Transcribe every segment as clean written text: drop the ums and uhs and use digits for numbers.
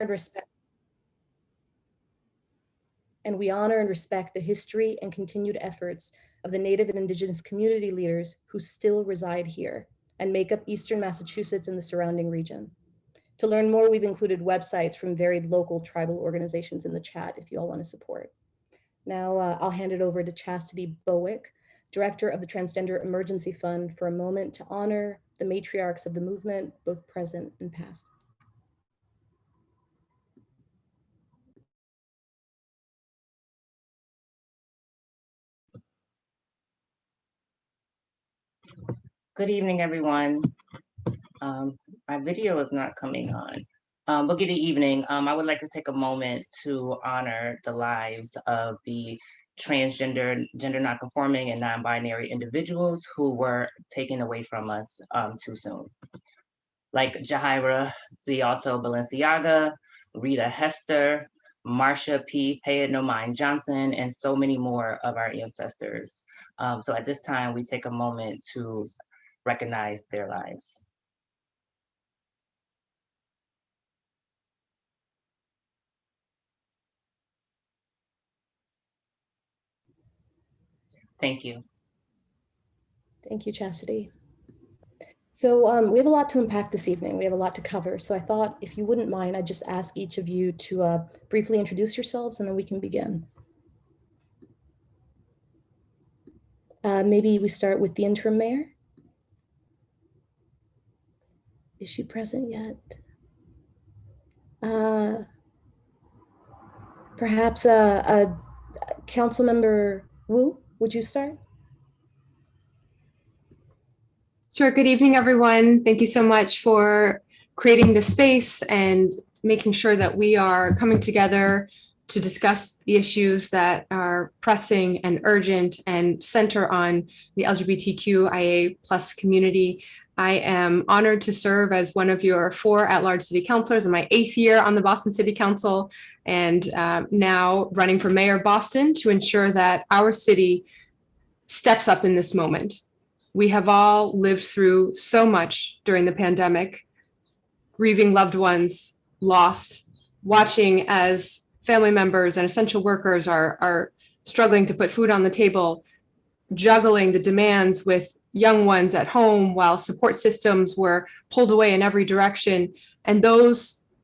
and respect. And we honor and respect the history and continued efforts of the Native and Indigenous community leaders who still reside here and make up Eastern Massachusetts and the surrounding region. To learn more, we've included websites from varied local tribal organizations in the chat if you all want to support. Now I'll hand it over to Chastity Bowick, Director of the Transgender Emergency Fund, for a moment to honor the matriarchs of the movement, both present and past. Good evening, everyone. My video is not coming on, but good evening. I would like to take a moment to honor the lives of the transgender, gender nonconforming, and non-binary individuals who were taken away from us too soon. Like Jahaira Dialto Balenciaga, Rita Hester, Marsha P. Payet No Mind Johnson, and so many more of our ancestors. So at this time, we take a moment to recognize their lives. Thank you. Thank you, Chastity. So we have a lot to unpack this evening. We have a lot to cover. So I thought if you wouldn't mind, I'd just ask each of you to briefly introduce yourselves and then we can begin. Maybe we start with the interim mayor. Is she present yet? Perhaps a council member Wu, would you start? Sure. Good evening, everyone. Thank you so much for creating this space and making sure that we are coming together to discuss the issues that are pressing and urgent and center on the LGBTQIA plus community. I am honored to serve as one of your 4 at-large city councilors in my 8th year on the Boston City Council, and now running for mayor of Boston to ensure that our city steps up in this moment. We have all lived through so much during the pandemic, grieving loved ones, lost, watching as family members and essential workers are struggling to put food on the table, juggling the demands with young ones at home while support systems were pulled away in every direction. And those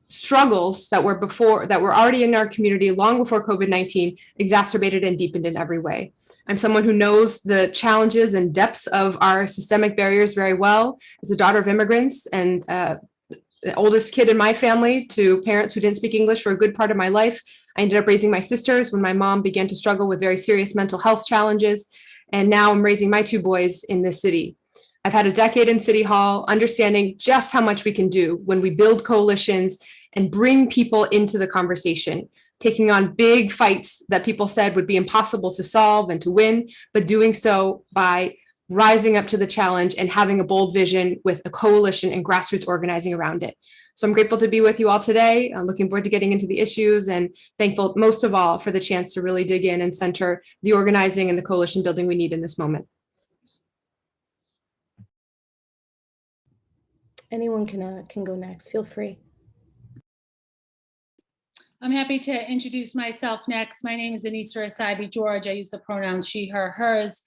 struggles that were already in our community long before COVID-19 exacerbated and deepened in every way. I'm someone who knows the challenges and depths of our systemic barriers very well. As a daughter of immigrants and the oldest kid in my family to parents who didn't speak English for a good part of my life, I ended up raising my sisters when my mom began to struggle with very serious mental health challenges. And now I'm raising my 2 boys in this city. I've had a decade in City Hall, understanding just how much we can do when we build coalitions and bring people into the conversation, taking on big fights that people said would be impossible to solve and to win, but doing so by rising up to the challenge and having a bold vision with a coalition and grassroots organizing around it. So I'm grateful to be with you all today. I'm looking forward to getting into the issues and thankful most of all for the chance to really dig in and center the organizing and the coalition building we need in this moment. Anyone can go next, feel free. I'm happy to introduce myself next. My name is Anissa Asaibi George. I use the pronouns she, her, hers,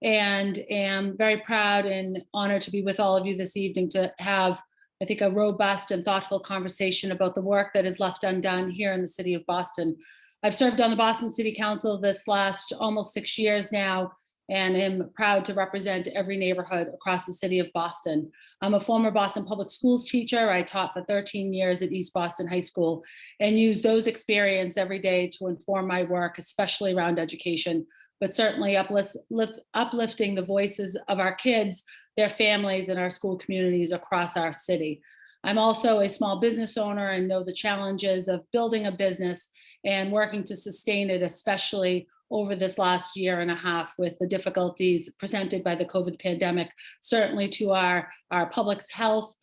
and am very proud and honored to be with all of you this evening to have, I think, a robust and thoughtful conversation about the work that is left undone here in the city of Boston. I've served on the Boston City Council this last almost 6 years now, and am proud to represent every neighborhood across the city of Boston. I'm a former Boston Public Schools teacher. I taught for 13 years at East Boston High School and use those experiences every day to inform my work, especially around education, but certainly uplifting the voices of our kids, their families, and our school communities across our city. I'm also a small business owner and know the challenges of building a business and working to sustain it, especially over this last year and a half with the difficulties presented by the COVID pandemic, certainly to our public's health,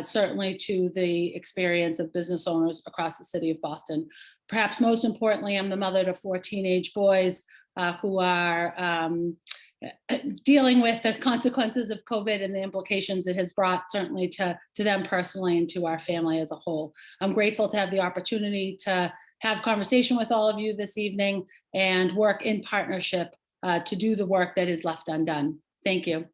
certainly to the experience of business owners across the city of Boston. Perhaps most importantly, I'm the mother to 4 teenage boys who are dealing with the consequences of COVID and the implications it has brought certainly to them personally and to our family as a whole. I'm grateful to have the opportunity to have conversation with all of you this evening and work in partnership to do the work that is left undone. Thank you.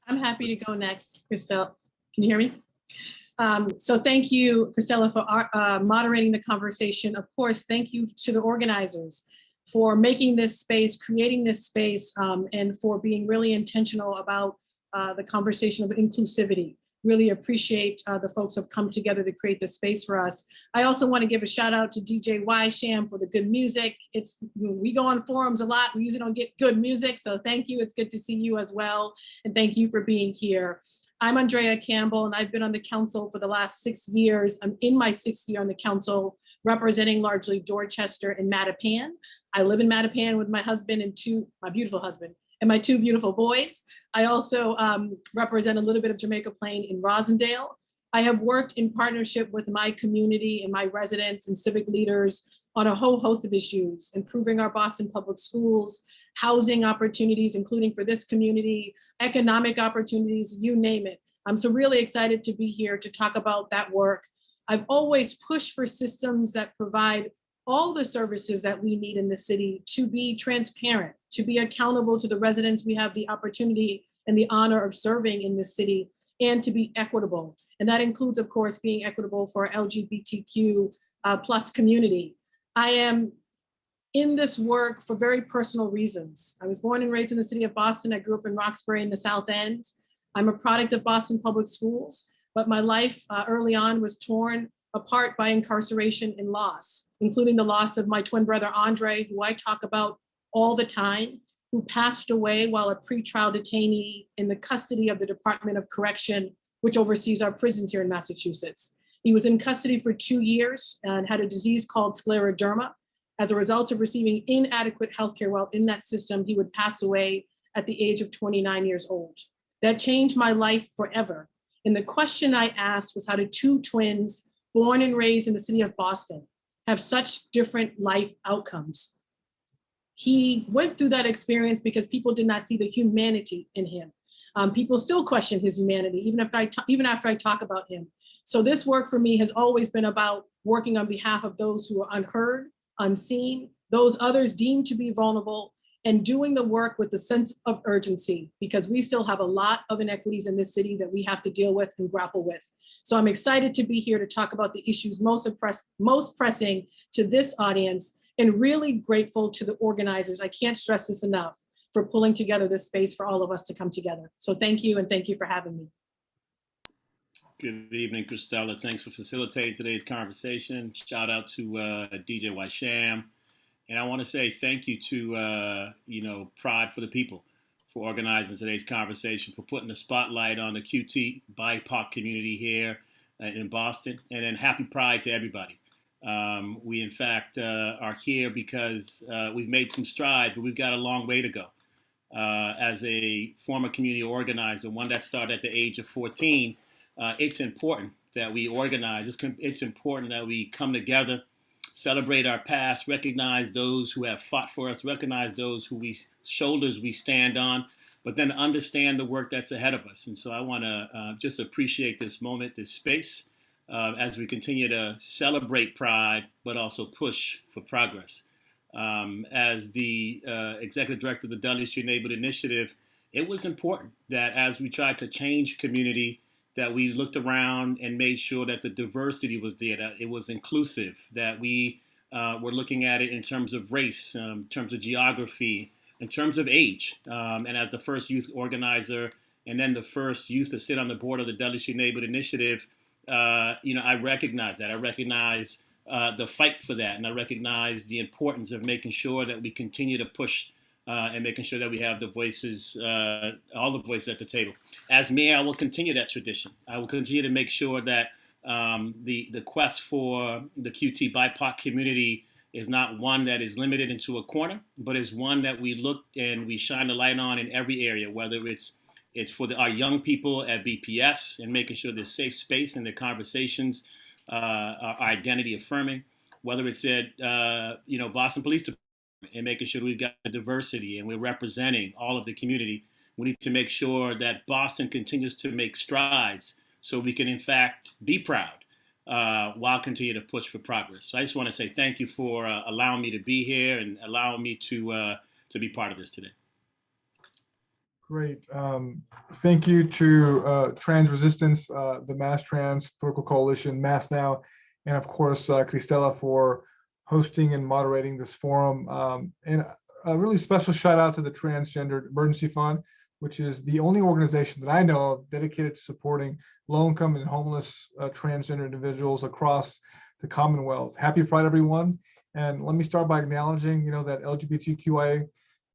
I'm happy to go next, Cristela. Can you hear me? So thank you, Cristela, for moderating the conversation. Of course, thank you to the organizers for making this space, creating this space, and for being really intentional about the conversation of inclusivity. Really appreciate the folks who have come together to create this space for us. I also want to give a shout out to DJ Sham for the good music. We go on forums a lot. We usually don't get good music, so thank you. It's good to see you as well, and thank you for being here. I'm Andrea Campbell, and I've been on the council for the last 6 years. I'm in my 6th year on the council, representing largely Dorchester and Mattapan. I live in Mattapan with my husband and my beautiful husband, and my 2 beautiful boys. I also represent a little bit of Jamaica Plain in Rosendale. I have worked in partnership with my community and my residents and civic leaders on a whole host of issues, improving our Boston public schools, housing opportunities, including for this community, economic opportunities, you name it. I'm so really excited to be here to talk about that work. I've always pushed for systems that provide all the services that we need in the city to be transparent, to be accountable to the residents we have the opportunity and the honor of serving in this city, and to be equitable. And that includes, of course, being equitable for our LGBTQ plus community. I am in this work for very personal reasons. I was born and raised in the city of Boston. I grew up in Roxbury in the South End. I'm a product of Boston Public Schools, but my life early on was torn apart by incarceration and loss, including the loss of my twin brother, Andre, who I talk about all the time, who passed away while a pretrial detainee in the custody of the Department of Correction, which oversees our prisons here in Massachusetts. He was in custody for 2 years and had a disease called scleroderma. As a result of receiving inadequate healthcare while in that system, he would pass away at the age of 29 years old. That changed my life forever. And the question I asked was, how did 2 twins born and raised in the city of Boston have such different life outcomes? He went through that experience because people did not see the humanity in him. People still question his humanity, even after I talk about him. So this work for me has always been about working on behalf of those who are unheard, unseen, those others deemed to be vulnerable, and doing the work with the sense of urgency, because we still have a lot of inequities in this city that we have to deal with and grapple with. So I'm excited to be here to talk about the issues most pressing to this audience, and really grateful to the organizers. I can't stress this enough, for pulling together this space for all of us to come together. So thank you, and thank you for having me. Good evening, Cristela. Thanks for facilitating today's conversation. Shout out to DJ Sham. And I want to say thank you to, Pride for the People for organizing today's conversation, for putting the spotlight on the QT BIPOC community here in Boston. And then happy Pride to everybody. We, in fact, are here because we've made some strides, but we've got a long way to go. As a former community organizer, one that started at the age of 14, it's important that we organize. It's important that we come together, celebrate our past, recognize those who have fought for us, recognize those whose shoulders we stand on, but then understand the work that's ahead of us. And so I want to just appreciate this moment, this space, as we continue to celebrate Pride, but also push for progress. As the executive director of the Dudley Street Neighborhood Initiative, it was important that as we tried to change community, that we looked around and made sure that the diversity was there, that it was inclusive, that we were looking at it in terms of race, in terms of geography, in terms of age. And as the first youth organizer and then the first youth to sit on the board of the Dudley Street Neighborhood Initiative, I recognize that. I recognize the fight for that. And I recognize the importance of making sure that we continue to push and making sure that we have the voices, all the voices at the table. As mayor, I will continue that tradition. I will continue to make sure that the quest for the QT BIPOC community is not one that is limited into a corner, but is one that we look and we shine the light on in every area, whether it's for our young people at BPS and making sure there's safe space and their conversations are identity affirming, whether it's at Boston Police Department, and making sure we've got diversity and we're representing all of the community. We need to make sure that Boston continues to make strides so we can, in fact, be proud while continuing to push for progress. So I just want to say thank you for allowing me to be here and allowing me to be part of this today. Great. Thank you to Trans Resistance, the Mass Trans Political Coalition, Mass Now, and of course, Cristela for hosting and moderating this forum. And a really special shout out to the Transgender Emergency Fund, which is the only organization that I know of dedicated to supporting low-income and homeless transgender individuals across the Commonwealth. Happy Pride, everyone. And let me start by acknowledging, that LGBTQIA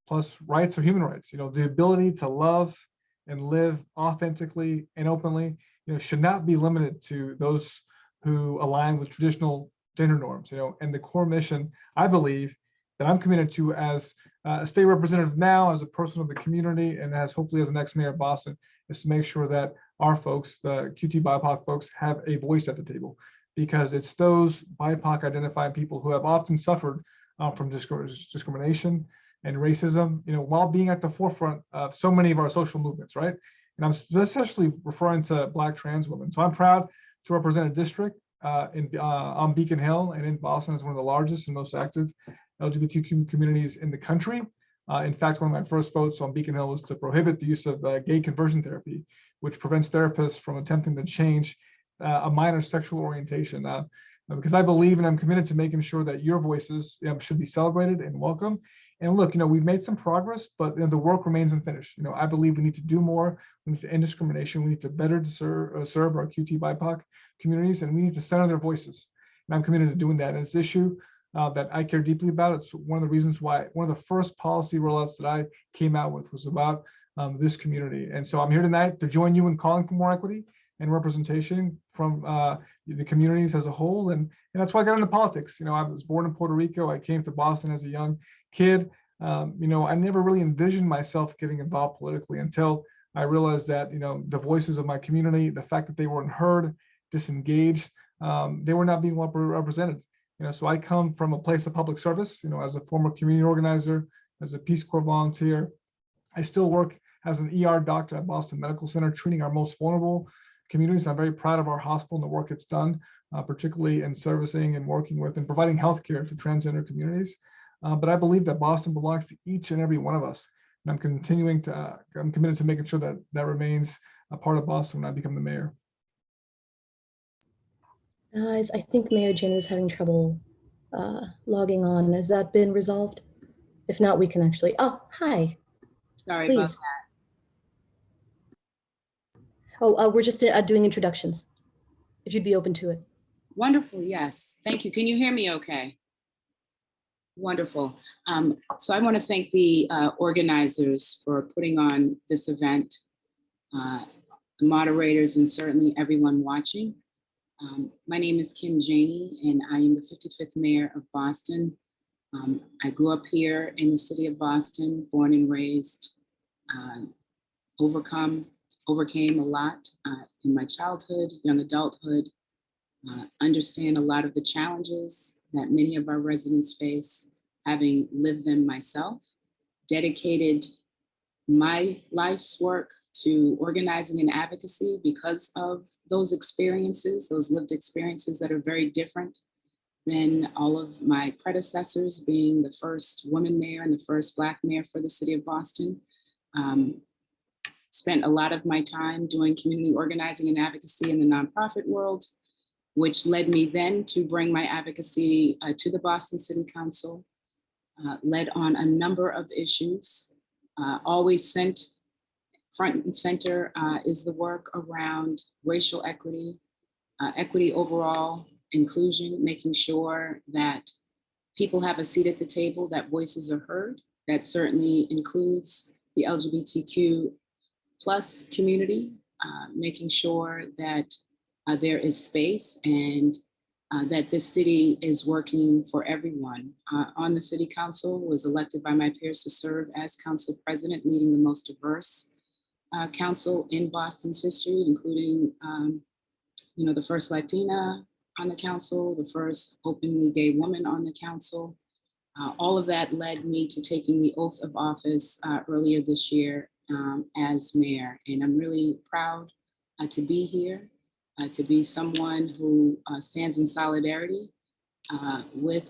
plus rights are human rights. The ability to love and live authentically and openly, should not be limited to those who align with traditional gender norms. And the core mission, I believe, that I'm committed to as a state representative now, as a person of the community, and as hopefully as the next mayor of Boston, is to make sure that our folks, the QT BIPOC folks, have a voice at the table, because it's those BIPOC identified people who have often suffered from discrimination and racism, while being at the forefront of so many of our social movements, right? And I'm especially referring to Black trans women. So I'm proud to represent a district on Beacon Hill and in Boston as one of the largest and most active LGBTQ communities in the country. In fact, one of my first votes on Beacon Hill was to prohibit the use of gay conversion therapy, which prevents therapists from attempting to change a minor's sexual orientation. Because I believe and I'm committed to making sure that your voices should be celebrated and welcome. And look, we've made some progress, but the work remains unfinished. I believe we need to do more. We need to end discrimination. We need to better serve our QT BIPOC communities, and we need to center their voices. And I'm committed to doing that. And it's an issue that I care deeply about. It's one of the reasons why one of the first policy rollouts that I came out with was about this community. And so I'm here tonight to join you in calling for more equity and representation from the communities as a whole. And that's why I got into politics. I was born in Puerto Rico. I came to Boston as a young kid. I never really envisioned myself getting involved politically until I realized that, the voices of my community, the fact that they weren't heard, disengaged, they were not being well represented. So I come from a place of public service, as a former community organizer, as a Peace Corps volunteer. I still work as an ER doctor at Boston Medical Center, treating our most vulnerable communities. I'm very proud of our hospital and the work it's done, particularly in servicing and working with and providing healthcare to transgender communities. But I believe that Boston belongs to each and every one of us. And I'm committed to making sure that that remains a part of Boston when I become the mayor. Guys, I think Mayor Jane is having trouble logging on. Has that been resolved? If not, we can actually, hi. Sorry Please. about that. Oh, we're just doing introductions, if you'd be open to it. Wonderful, yes. Thank you. Can you hear me okay? Wonderful. So I want to thank the organizers for putting on this event, the moderators, and certainly everyone watching. My name is Kim Janey, and I am the 55th mayor of Boston. I grew up here in the city of Boston, born and raised, overcame a lot in my childhood, young adulthood, understand a lot of the challenges that many of our residents face, having lived them myself, dedicated my life's work to organizing and advocacy because of those experiences, those lived experiences that are very different than all of my predecessors, being the first woman mayor and the first Black mayor for the city of Boston. Spent a lot of my time doing community organizing and advocacy in the nonprofit world, which led me then to bring my advocacy to the Boston City Council, led on a number of issues, always sent front and center is the work around racial equity, equity overall, inclusion, making sure that people have a seat at the table, that voices are heard. That certainly includes the LGBTQ plus community, making sure that there is space and that this city is working for everyone. On the city council, was elected by my peers to serve as council president, leading the most diverse council in Boston's history, including the first Latina on the council, the first openly gay woman on the council, All of that led me to taking the oath of office earlier this year as mayor. And I'm really proud to be here, to be someone who stands in solidarity with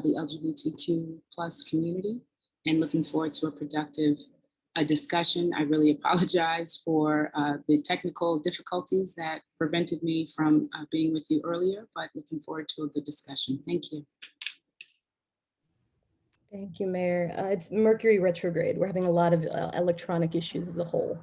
the LGBTQ plus community, and looking forward to a productive discussion. I really apologize for the technical difficulties that prevented me from being with you earlier, but looking forward to a good discussion. Thank you. Thank you, Mayor. It's Mercury retrograde. We're having a lot of electronic issues as a whole.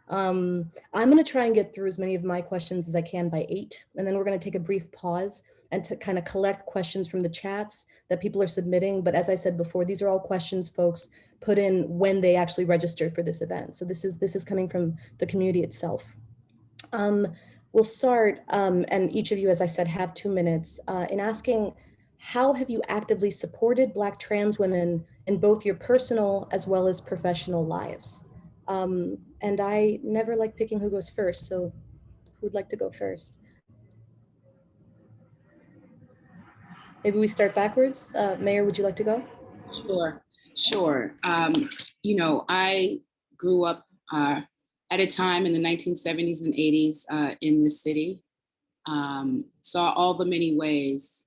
I'm going to try and get through as many of my questions as I can by 8, and then we're going to take a brief pause and to kind of collect questions from the chats that people are submitting. But as I said before, these are all questions folks put in when they actually registered for this event. So this is coming from the community itself. We'll start, and each of you, as I said, have 2 minutes in asking, how have you actively supported Black trans women in both your personal as well as professional lives? And I never like picking who goes first, so who would like to go first? Maybe we start backwards. Mayor, would you like to go? Sure. You know, I grew up at a time in the 1970s and 80s in the city, saw all the many ways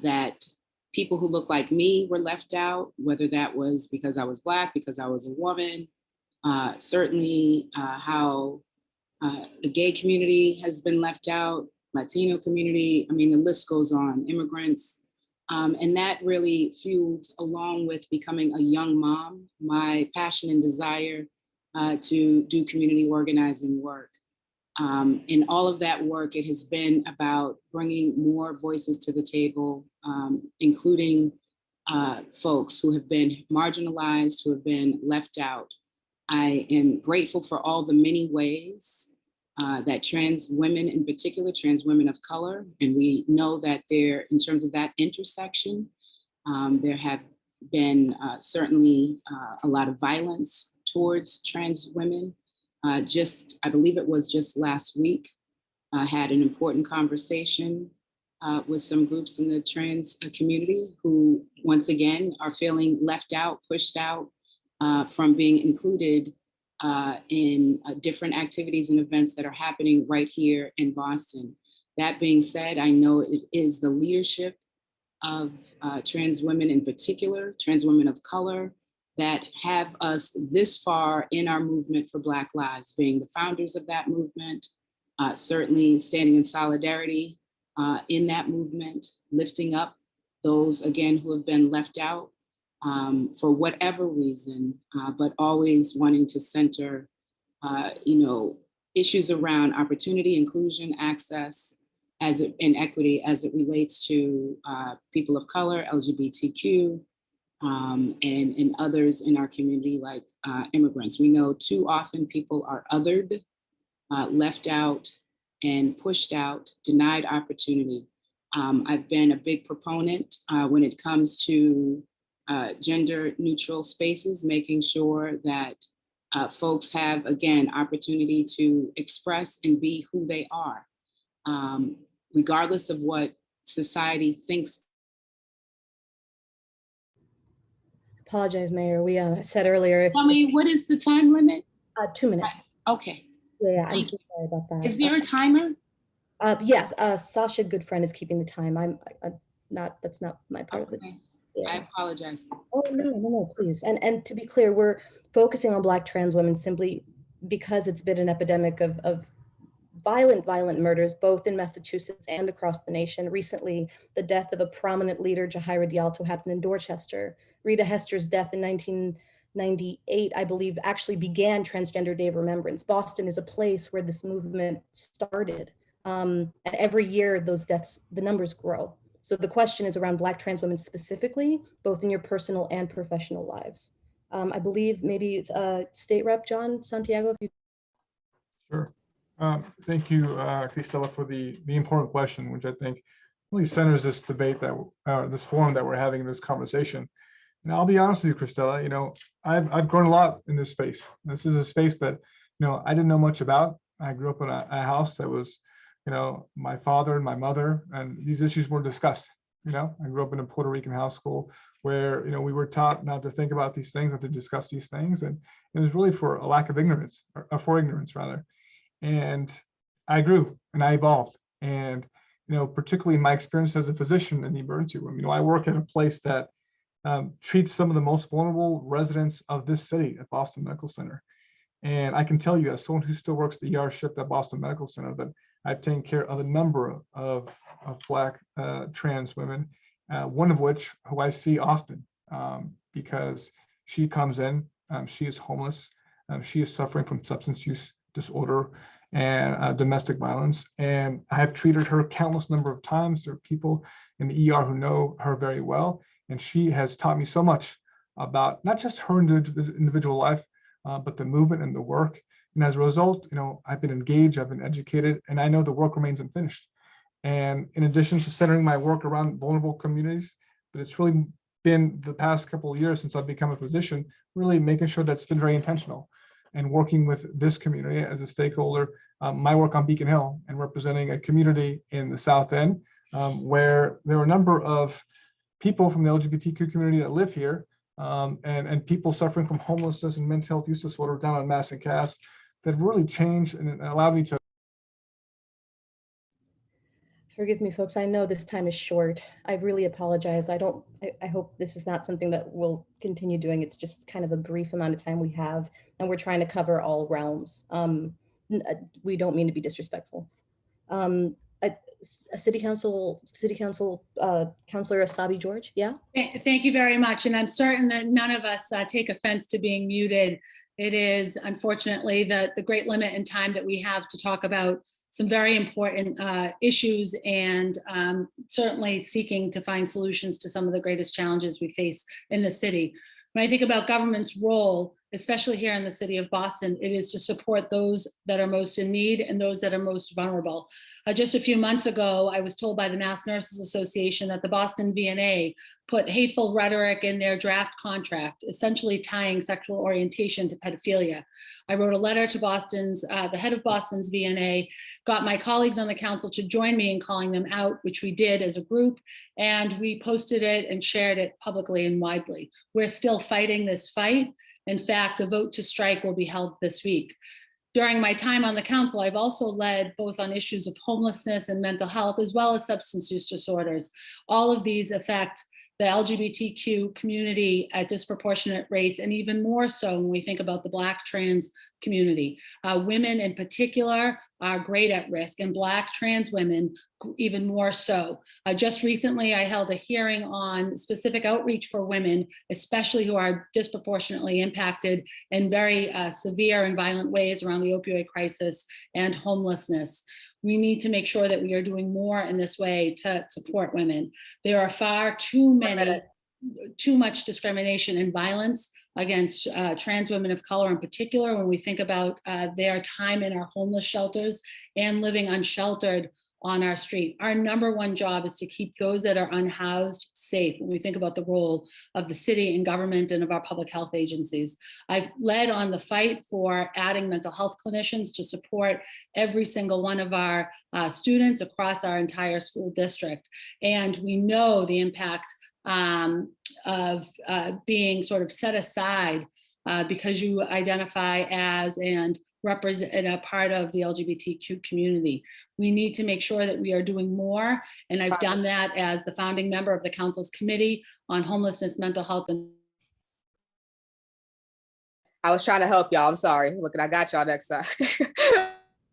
that people who look like me were left out, whether that was because I was Black, because I was a woman, certainly how the gay community has been left out, Latino community, I mean, the list goes on, immigrants. And that really fueled, along with becoming a young mom, my passion and desire to do community organizing work. In all of that work, it has been about bringing more voices to the table, including folks who have been marginalized, who have been left out. I am grateful for all the many ways that trans women, in particular, trans women of color, and we know that there, in terms of that intersection, there have been certainly a lot of violence towards trans women. I believe it was just last week, I had an important conversation with some groups in the trans community who, once again, are feeling left out, pushed out from being included in different activities and events that are happening right here in Boston. That being said, I know it is the leadership of trans women, in particular, trans women of color, that have us this far in our movement for Black lives, being the founders of that movement, certainly standing in solidarity in that movement, lifting up those, again, who have been left out for whatever reason, but always wanting to center, issues around opportunity, inclusion, access, and equity as it relates to people of color, LGBTQ, and others in our community, like immigrants. We know too often people are othered, left out, and pushed out, denied opportunity. I've been a big proponent when it comes to gender neutral spaces, making sure that folks have, again, opportunity to express and be who they are, regardless of what society thinks. Apologize, Mayor. We said earlier. Tell me, what is the time limit? 2 minutes. Okay. Yeah, I'm so sorry about that. Is there a timer? Yes, Sasha Goodfriend is keeping the time. I'm not, that's not my part of it. Yeah. I apologize. Oh, no, please. And to be clear, we're focusing on Black trans women simply because it's been an epidemic of violent murders, both in Massachusetts and across the nation. Recently, the death of a prominent leader, Jahaira Dialto, happened in Dorchester. Rita Hester's death in 1998, I believe, actually began Transgender Day of Remembrance. Boston is a place where this movement started. And every year, those deaths, the numbers grow. So the question is around Black trans women specifically, both in your personal and professional lives. I believe maybe State Rep John Santiago, if you. Sure. Thank you, Cristela, for the important question, which I think really centers this debate that this forum that we're having, this conversation. And I'll be honest with you, Cristela, I've grown a lot in this space. This is a space that, I didn't know much about. I grew up in a house that was, my father and my mother, and these issues were discussed. I grew up in a Puerto Rican household where, we were taught not to think about these things, not to discuss these things. And it was really for a lack of ignorance, or for ignorance rather. And I grew and I evolved. And, particularly in my experience as a physician in the emergency room, I work at a place that treats some of the most vulnerable residents of this city at Boston Medical Center. And I can tell you, as someone who still works the ER shift at Boston Medical Center, that I've taken care of a number of Black trans women, one of which who I see often because she comes in, she is homeless, she is suffering from substance use disorder and domestic violence. And I have treated her countless number of times. There are people in the ER who know her very well. And she has taught me so much about not just her individual life, but the movement and the work. And as a result, I've been engaged, I've been educated, and I know the work remains unfinished. And in addition to centering my work around vulnerable communities, but it's really been the past couple of years since I've become a physician, really making sure that's been very intentional and working with this community as a stakeholder. My work on Beacon Hill and representing a community in the South End where there are a number of people from the LGBTQ community that live here and people suffering from homelessness and mental health use disorder down on Mass and Cass that really changed and allowed me to. Forgive me, folks. I know this time is short. I really apologize. I hope this is not something that we'll continue doing. It's just kind of a brief amount of time we have, and we're trying to cover all realms. We don't mean to be disrespectful. City Council Councilor Asabi George, yeah? Thank you very much. And I'm certain that none of us take offense to being muted. It is unfortunately the great limit in time that we have to talk about some very important issues and certainly seeking to find solutions to some of the greatest challenges we face in the city. When I think about government's role, especially here in the city of Boston, it is to support those that are most in need and those that are most vulnerable. Just a few months ago, I was told by the Mass Nurses Association that the Boston VNA put hateful rhetoric in their draft contract, essentially tying sexual orientation to pedophilia. I wrote a letter to the head of Boston's VNA, got my colleagues on the council to join me in calling them out, which we did as a group, and we posted it and shared it publicly and widely. We're still fighting this fight. In fact, a vote to strike will be held this week. During my time on the council, I've also led both on issues of homelessness and mental health, as well as substance use disorders. All of these affect the LGBTQ community at disproportionate rates, and even more so when we think about the Black trans community. Women in particular are great at risk, and Black trans women even more so. Just recently, I held a hearing on specific outreach for women, especially who are disproportionately impacted in very severe and violent ways around the opioid crisis and homelessness. We need to make sure that we are doing more in this way to support women. There are far too much discrimination and violence against trans women of color in particular, when we think about their time in our homeless shelters and living unsheltered on our street. Our number one job is to keep those that are unhoused safe when we think about the role of the city and government and of our public health agencies. I've led on the fight for adding mental health clinicians to support every single one of our students across our entire school district. And we know the impact of being sort of set aside because you identify as and represent a part of the LGBTQ community. We need to make sure that we are doing more. And I've done that as the founding member of the council's committee on homelessness, mental health, and I was trying to help y'all. I'm sorry. Look, I got y'all next time.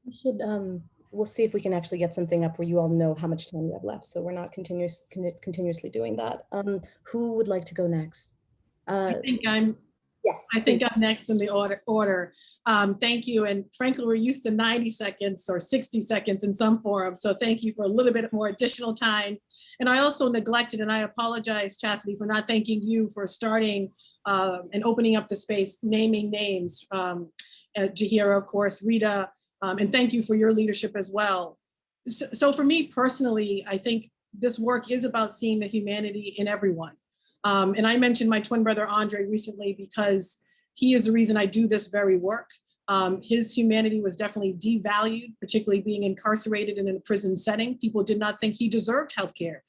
We should, we'll see if we can actually get something up where you all know how much time you have left. So we're not continuously doing that. Who would like to go next? Yes. I think I'm next in the order. Thank you. And frankly, we're used to 90 seconds or 60 seconds in some forums. So thank you for a little bit more additional time. And I also neglected, and I apologize, Chastity, for not thanking you for starting and opening up the space, naming names. Jahira, of course, Rita, and thank you for your leadership as well. So for me personally, I think this work is about seeing the humanity in everyone. And I mentioned my twin brother, Andre, recently because he is the reason I do this very work. His humanity was definitely devalued, particularly being incarcerated in a prison setting. People did not think he deserved healthcare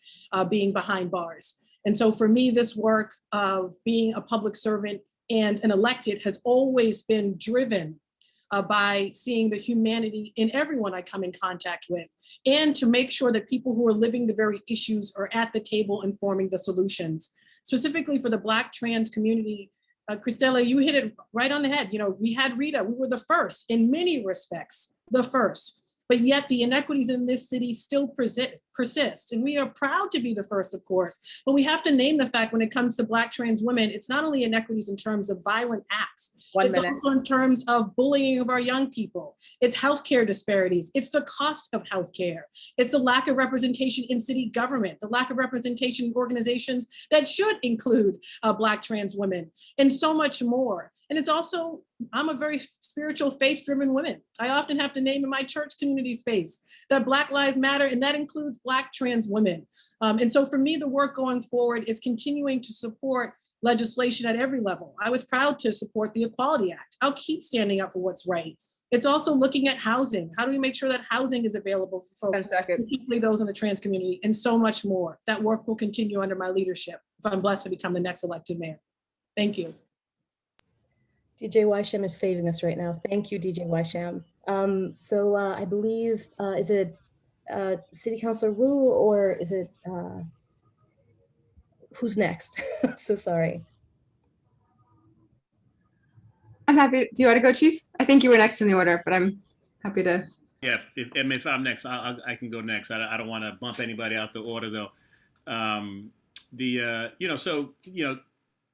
being behind bars. And so for me, this work of being a public servant and an elected has always been driven by seeing the humanity in everyone I come in contact with, and to make sure that people who are living the very issues are at the table informing the solutions. Specifically for the Black trans community, Cristela, you hit it right on the head. You know, we had Rita, we were the first in many respects, the first. But yet the inequities in this city still persist. And we are proud to be the first, of course, but we have to name the fact when it comes to Black trans women, it's not only inequities in terms of violent acts, it's also in terms of bullying of our young people. It's healthcare disparities. It's the cost of healthcare. It's the lack of representation in city government, the lack of representation in organizations that should include Black trans women, and so much more. And it's also, I'm a very spiritual, faith-driven woman. I often have to name in my church community space that Black Lives Matter, and that includes Black trans women. And so for me, the work going forward is continuing to support legislation at every level. I was proud to support the Equality Act. I'll keep standing up for what's right. It's also looking at housing. How do we make sure that housing is available for folks, particularly those in the trans community, and so much more. That work will continue under my leadership if I'm blessed to become the next elected mayor. Thank you. DJ Wysham is saving us right now. Thank you, DJ Wysham. So I believe, is it City Councilor Wu, or is it, who's next? I'm so sorry. I'm happy. Do you want to go, Chief? I think you were next in the order, but I'm happy to. Yeah, if I'm next, I can go next. I don't want to bump anybody out the order, though.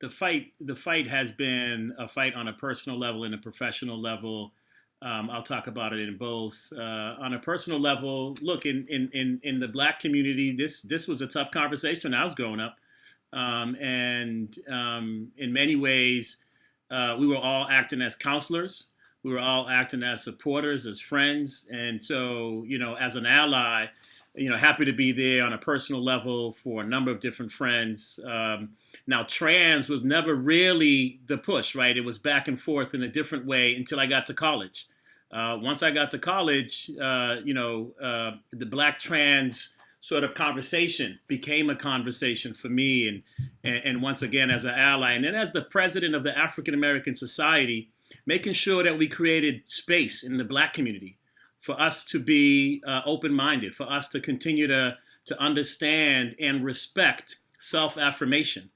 The fight has been a fight on a personal level and a professional level. I'll talk about it in both. On a personal level, look, in the Black community, this was a tough conversation when I was growing up. And in many ways, we were all acting as counselors. We were all acting as supporters, as friends. And so, as an ally, happy to be there on a personal level for a number of different friends. Now, trans was never really the push, right? It was back and forth in a different way until I got to college. Once I got to college, the Black trans sort of conversation became a conversation for me. And once again, as an ally, and then as the president of the African American Society, making sure that we created space in the Black community for us to be open-minded, for us to continue to understand and respect self-affirmation.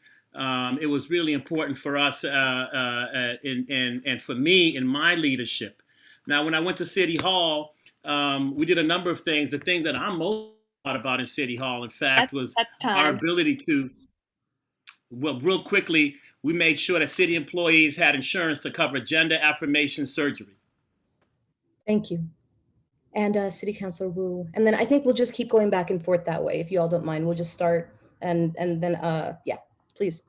It was really important for us and for me in my leadership. Now, when I went to City Hall, we did a number of things. The thing that I'm most proud about in City Hall, in fact, was our ability to, well, real quickly, we made sure that city employees had insurance to cover gender affirmation surgery. Thank you. And City Councilor Wu. And then I think we'll just keep going back and forth that way, if you all don't mind. We'll just start and then, yeah, please.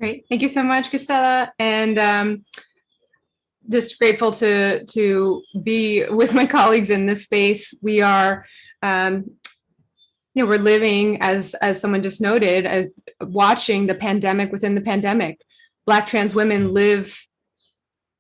Great. Thank you so much, Cristela. And just grateful to be with my colleagues in this space. We are, we're living, as someone just noted, watching the pandemic within the pandemic. Black trans women live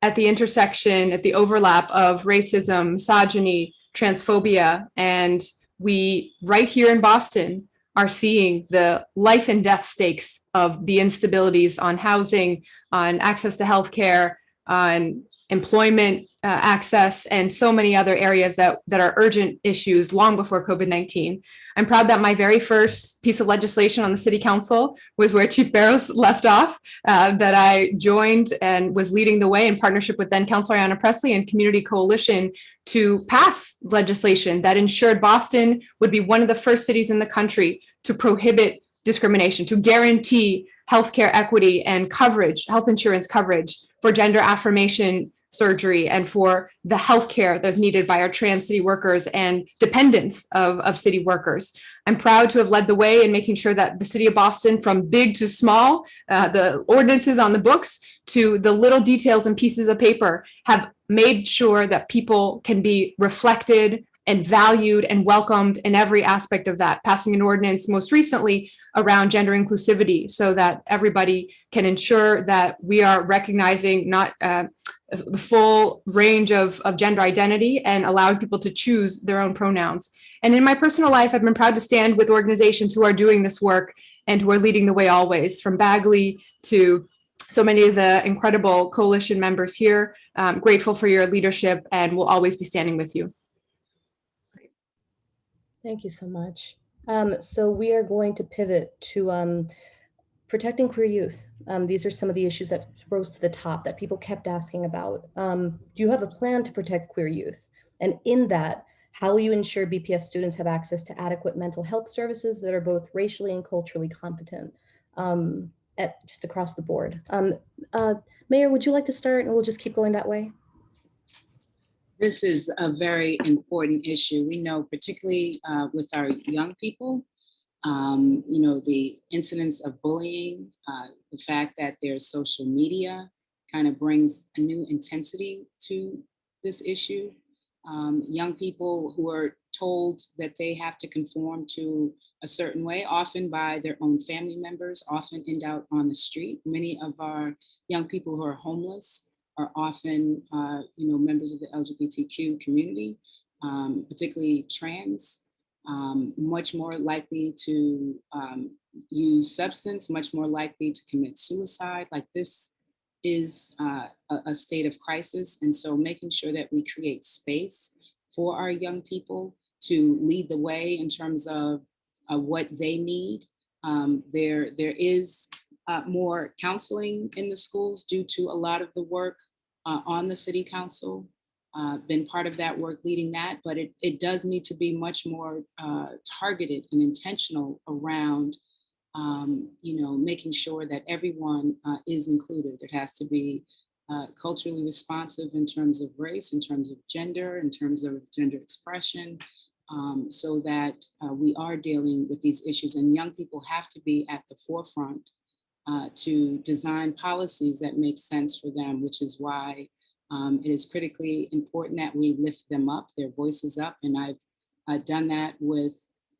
at the intersection, at the overlap of racism, misogyny, transphobia, and we, right here in Boston, are seeing the life and death stakes of the instabilities on housing, on access to healthcare, on employment access, and so many other areas that are urgent issues long before COVID-19. I'm proud that my very first piece of legislation on the City Council was where Chief Barros left off, that I joined and was leading the way in partnership with then Councilor Ayanna Pressley and Community Coalition to pass legislation that ensured Boston would be one of the first cities in the country to prohibit discrimination, to guarantee healthcare equity and coverage, health insurance coverage for gender affirmation surgery and for the healthcare that's needed by our trans city workers and dependents of city workers. I'm proud to have led the way in making sure that the city of Boston, from big to small, the ordinances on the books to the little details and pieces of paper, have made sure that people can be reflected and valued and welcomed in every aspect of that, passing an ordinance most recently around gender inclusivity so that everybody can ensure that we are recognizing not the full range of gender identity and allowing people to choose their own pronouns. And in my personal life, I've been proud to stand with organizations who are doing this work and who are leading the way always, from Bagley to so many of the incredible coalition members here. Grateful for your leadership, and will always be standing with you. Thank you so much. So we are going to pivot to protecting queer youth. These are some of the issues that rose to the top that people kept asking about. Do you have a plan to protect queer youth? And in that, how will you ensure BPS students have access to adequate mental health services that are both racially and culturally competent just across the board? Mayor, would you like to start, and we'll just keep going that way? This is a very important issue. We know, particularly with our young people, the incidence of bullying, the fact that there's social media kind of brings a new intensity to this issue. Young people who are told that they have to conform to a certain way, often by their own family members, often end out on the street. Many of our young people who are homeless are often, members of the LGBTQ community, particularly trans, much more likely to use substance, much more likely to commit suicide. Like, this is a state of crisis. And so making sure that we create space for our young people to lead the way in terms of what they need. There is more counseling in the schools due to a lot of the work on the city council, been part of that work leading that, but it does need to be much more targeted and intentional around making sure that everyone is included. It has to be culturally responsive in terms of race, in terms of gender, in terms of gender expression, so that we are dealing with these issues, and young people have to be at the forefront to design policies that make sense for them, which is why it is critically important that we lift them up, their voices up. And I've done that with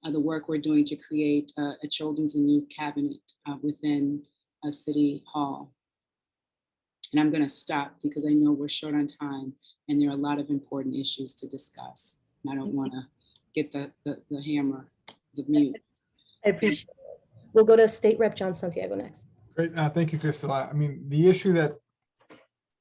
the work we're doing to create a children's and youth cabinet within a city hall. And I'm going to stop because I know we're short on time and there are a lot of important issues to discuss. And I don't want to get the hammer, the mute. I appreciate it. We'll go to State Rep John Santiago next. Great. Thank you, Cristela. I mean, the issue that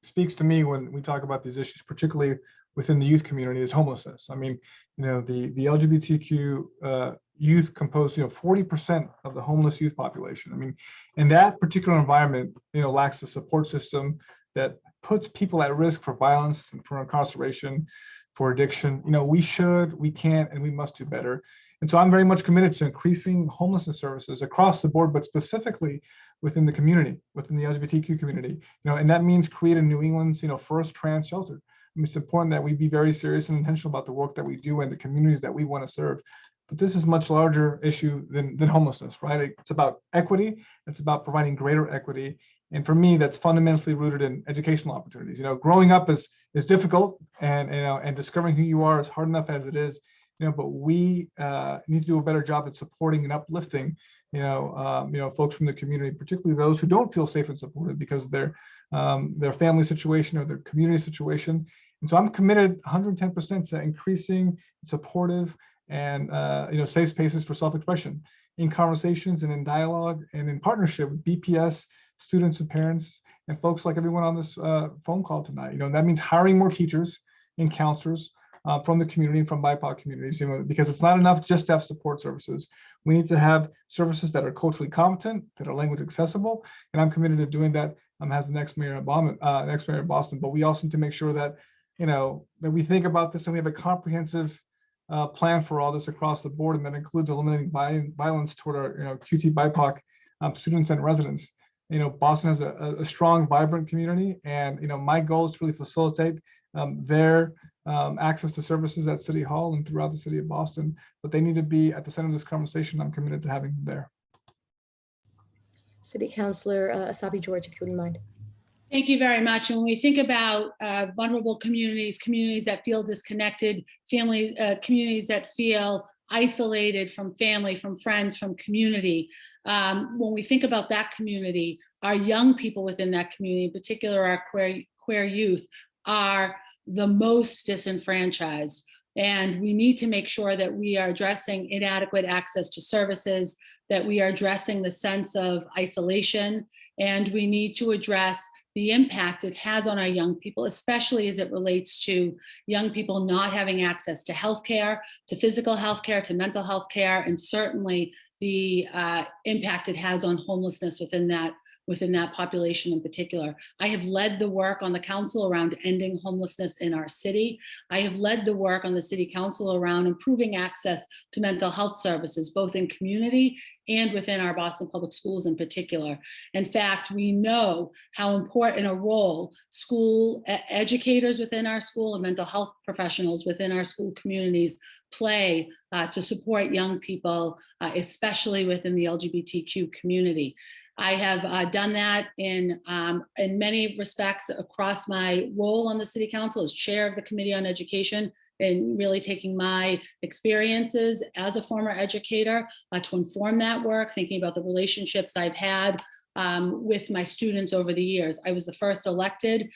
speaks to me when we talk about these issues, particularly within the youth community, is homelessness. I mean, the LGBTQ youth compose 40% of the homeless youth population. I mean, in that particular environment, lacks the support system that puts people at risk for violence and for incarceration, for addiction. We can, and we must do better. And so I'm very much committed to increasing homelessness services across the board, but specifically within the community, within the LGBTQ community, and that means creating New England's, first trans shelter. I mean, it's important that we be very serious and intentional about the work that we do and the communities that we want to serve. But this is a much larger issue than homelessness, right? It's about equity. It's about providing greater equity. And for me, that's fundamentally rooted in educational opportunities. Growing up is difficult, and discovering who you are is hard enough as it is. But we need to do a better job at supporting and uplifting, folks from the community, particularly those who don't feel safe and supported because of their family situation or their community situation. And so I'm committed 110% to increasing supportive and safe spaces for self-expression in conversations and in dialogue and in partnership with BPS students and parents and folks like everyone on this phone call tonight. That means hiring more teachers and counselors from the community and from BIPOC communities, because it's not enough just to have support services. We need to have services that are culturally competent, that are language accessible, and I'm committed to doing that as the next mayor of Boston. But we also need to make sure that that we think about this and we have a comprehensive plan for all this across the board, and that includes eliminating violence toward our QT BIPOC students and residents. Boston has a strong, vibrant community, and my goal is to really facilitate their access to services at City Hall and throughout the city of Boston, but they need to be at the center of this conversation. I'm committed to having them there. City Councilor Asabi George, if you wouldn't mind. Thank you very much. And when we think about vulnerable communities, communities that feel disconnected, communities that feel isolated from family, from friends, from community, when we think about that community, our young people within that community, in particular our queer youth are the most disenfranchised. And we need to make sure that we are addressing inadequate access to services, that we are addressing the sense of isolation, and we need to address the impact it has on our young people, especially as it relates to young people not having access to healthcare, to physical healthcare, to mental health care, and certainly the impact it has on homelessness within that population in particular. I have led the work on the council around ending homelessness in our city. I have led the work on the city council around improving access to mental health services, both in community and within our Boston Public Schools in particular. In fact, we know how important a role school educators within our school and mental health professionals within our school communities play to support young people, especially within the LGBTQ community. I have done that in many respects across my role on the City Council as chair of the Committee on Education, and really taking my experiences as a former educator to inform that work, thinking about the relationships I've had with my students over the years. I was the first elected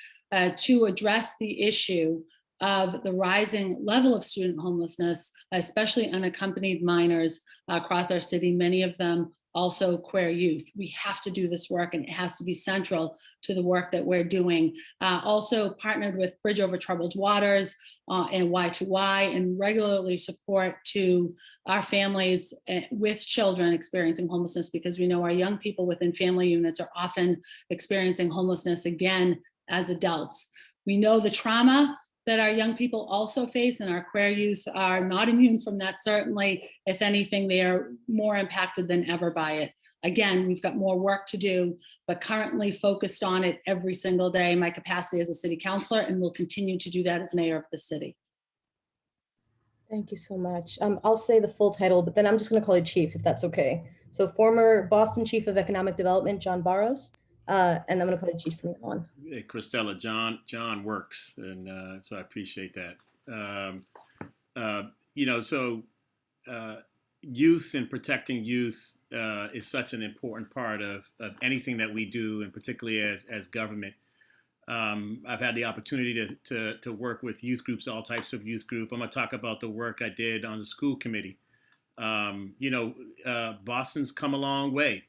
to address the issue of the rising level of student homelessness, especially unaccompanied minors across our city, many of them also queer youth. We have to do this work, and it has to be central to the work that we're doing. Also partnered with Bridge Over Troubled Waters and Y2Y, and regularly support to our families with children experiencing homelessness, because we know our young people within family units are often experiencing homelessness again as adults. We know the trauma that our young people also face, and our queer youth are not immune from that. Certainly, if anything, they are more impacted than ever by it. Again, we've got more work to do, but currently focused on it every single day in my capacity as a city councilor, and will continue to do that as mayor of the city. Thank you so much. I'll say the full title, but then I'm just going to call you Chief, if that's okay. So former Boston Chief of Economic Development, John Barros, and I'm going to call you Chief from now on. Hey, Cristela, John works, and so I appreciate that. Youth and protecting youth is such an important part of anything that we do, and particularly as government. I've had the opportunity to work with youth groups, all types of youth group. I'm going to talk about the work I did on the school committee. Boston's come a long way.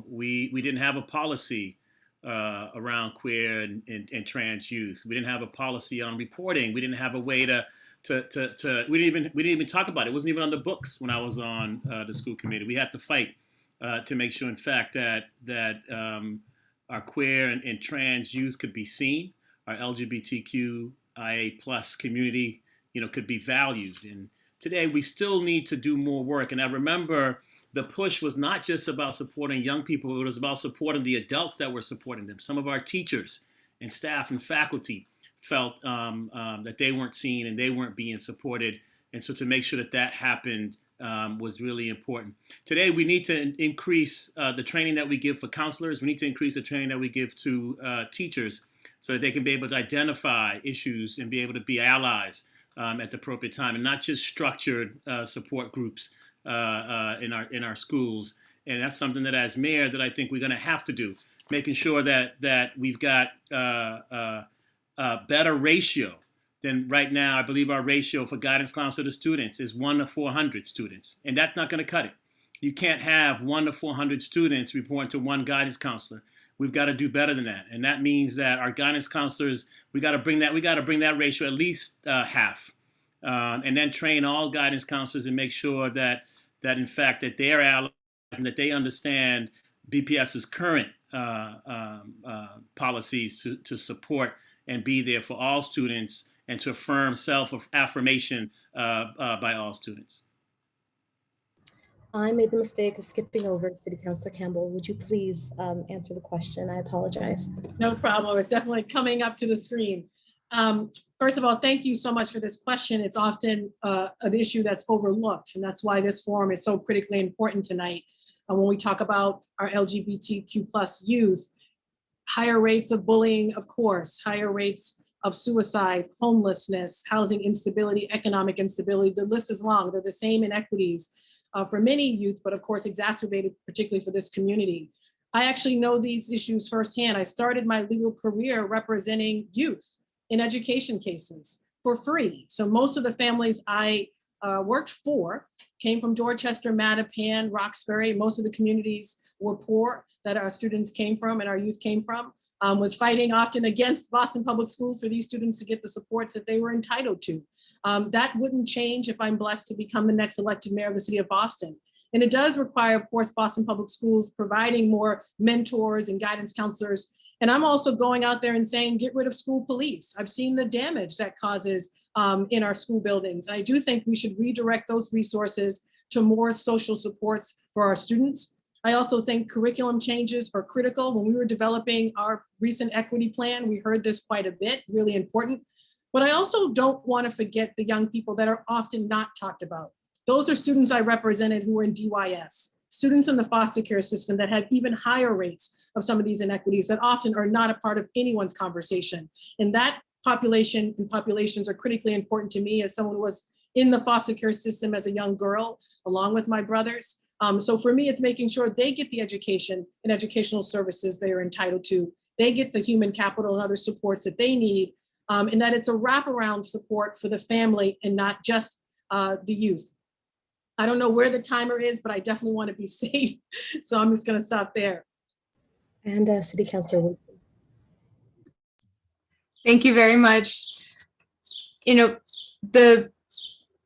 We didn't have a policy around queer and trans youth. We didn't have a policy on reporting. We didn't have a way we didn't even talk about it. It wasn't even on the books when I was on the school committee. We had to fight to make sure, in fact, that our queer and trans youth could be seen, our LGBTQIA plus community, could be valued. And today we still need to do more work. And I remember the push was not just about supporting young people, it was about supporting the adults that were supporting them. Some of our teachers and staff and faculty felt that they weren't seen and they weren't being supported. And so to make sure that happened was really important. Today, we need to increase the training that we give for counselors. We need to increase the training that we give to teachers so that they can be able to identify issues and be able to be allies at the appropriate time, and not just structured support groups in our schools. And that's something that, as mayor, that I think we're going to have to do, making sure that we've got a better ratio than right now. I believe our ratio for guidance counselor to students is 1 to 400 students, and that's not going to cut it. You can't have 1 to 400 students reporting to one guidance counselor. We've got to do better than that, and that means that our guidance counselors, we got to bring that ratio at least half, and then train all guidance counselors and make sure that in fact that they're allies and that they understand BPS's current policies to support and be there for all students and to affirm self-affirmation by all students. I made the mistake of skipping over City Councilor Campbell. Would you please answer the question? I apologize. No problem. It's definitely coming up to the screen. First of all, thank you so much for this question. It's often an issue that's overlooked, and that's why this forum is so critically important tonight. When we talk about our LGBTQ plus youth, higher rates of bullying, of course, higher rates of suicide, homelessness, housing instability, economic instability, the list is long. They're the same inequities for many youth, but of course exacerbated particularly for this community. I actually know these issues firsthand. I started my legal career representing youth in education cases for free. So most of the families I worked for came from Dorchester, Mattapan, Roxbury. Most of the communities were poor that our students came from and our youth came from. Was fighting often against Boston Public Schools for these students to get the supports that they were entitled to. That wouldn't change if I'm blessed to become the next elected mayor of the city of Boston. And it does require, of course, Boston Public Schools providing more mentors and guidance counselors. And I'm also going out there and saying, get rid of school police. I've seen the damage that causes in our school buildings. And I do think we should redirect those resources to more social supports for our students. I also think curriculum changes are critical. When we were developing our recent equity plan, we heard this quite a bit, really important. But I also don't want to forget the young people that are often not talked about. Those are students I represented who were in DYS, students in the foster care system that have even higher rates of some of these inequities that often are not a part of anyone's conversation. And that population and populations are critically important to me as someone who was in the foster care system as a young girl, along with my brothers. So for me, it's making sure they get the education and educational services they are entitled to. They get the human capital and other supports that they need, and that it's a wraparound support for the family and not just the youth. I don't know where the timer is, but I definitely want to be safe. So I'm just going to stop there. And City Councilor. Thank you very much. You know, the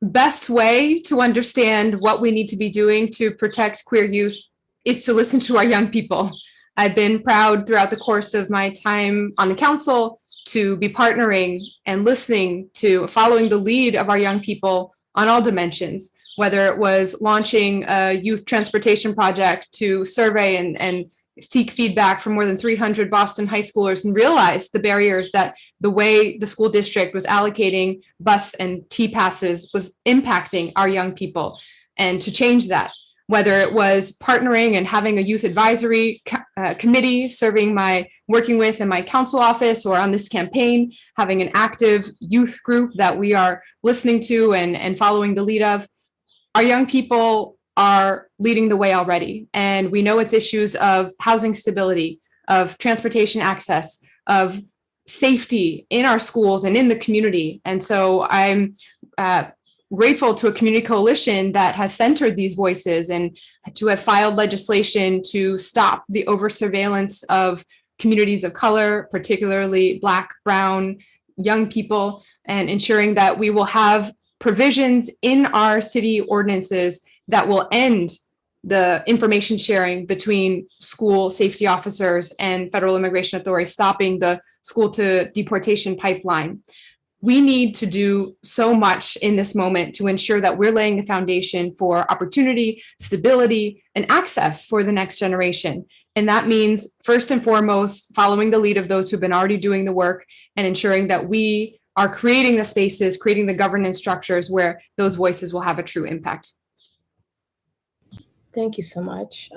best way to understand what we need to be doing to protect queer youth is to listen to our young people. I've been proud throughout the course of my time on the council to be partnering and listening to, following the lead of our young people on all dimensions, whether it was launching a youth transportation project to survey and seek feedback from more than 300 Boston high schoolers and realize the barriers that the way the school district was allocating bus and T passes was impacting our young people, and to change that, whether it was partnering and having a youth advisory committee working with in my council office, or on this campaign, having an active youth group that we are listening to and following the lead of. Our young people are leading the way already. And we know it's issues of housing stability, of transportation access, of safety in our schools and in the community. And so I'm grateful to a community coalition that has centered these voices and to have filed legislation to stop the over surveillance of communities of color, particularly Black, brown, young people, and ensuring that we will have provisions in our city ordinances that will end the information sharing between school safety officers and federal immigration authorities, stopping the school to deportation pipeline. We need to do so much in this moment to ensure that we're laying the foundation for opportunity, stability, and access for the next generation. And that means, first and foremost, following the lead of those who've been already doing the work and ensuring that we are creating the spaces, creating the governance structures where those voices will have a true impact. Thank you so much.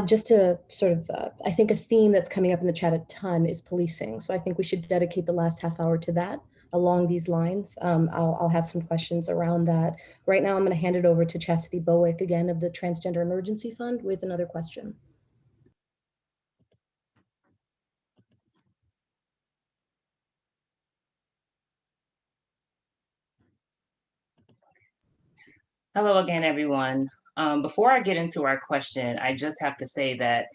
Just to sort of, I think a theme that's coming up in the chat a ton is policing. So I think we should dedicate the last half hour to that along these lines. I'll have some questions around that. Right now, I'm going to hand it over to Chastity Bowick again of the Transgender Emergency Fund with another question. Hello again, everyone. Before I get into our question, I just have to say that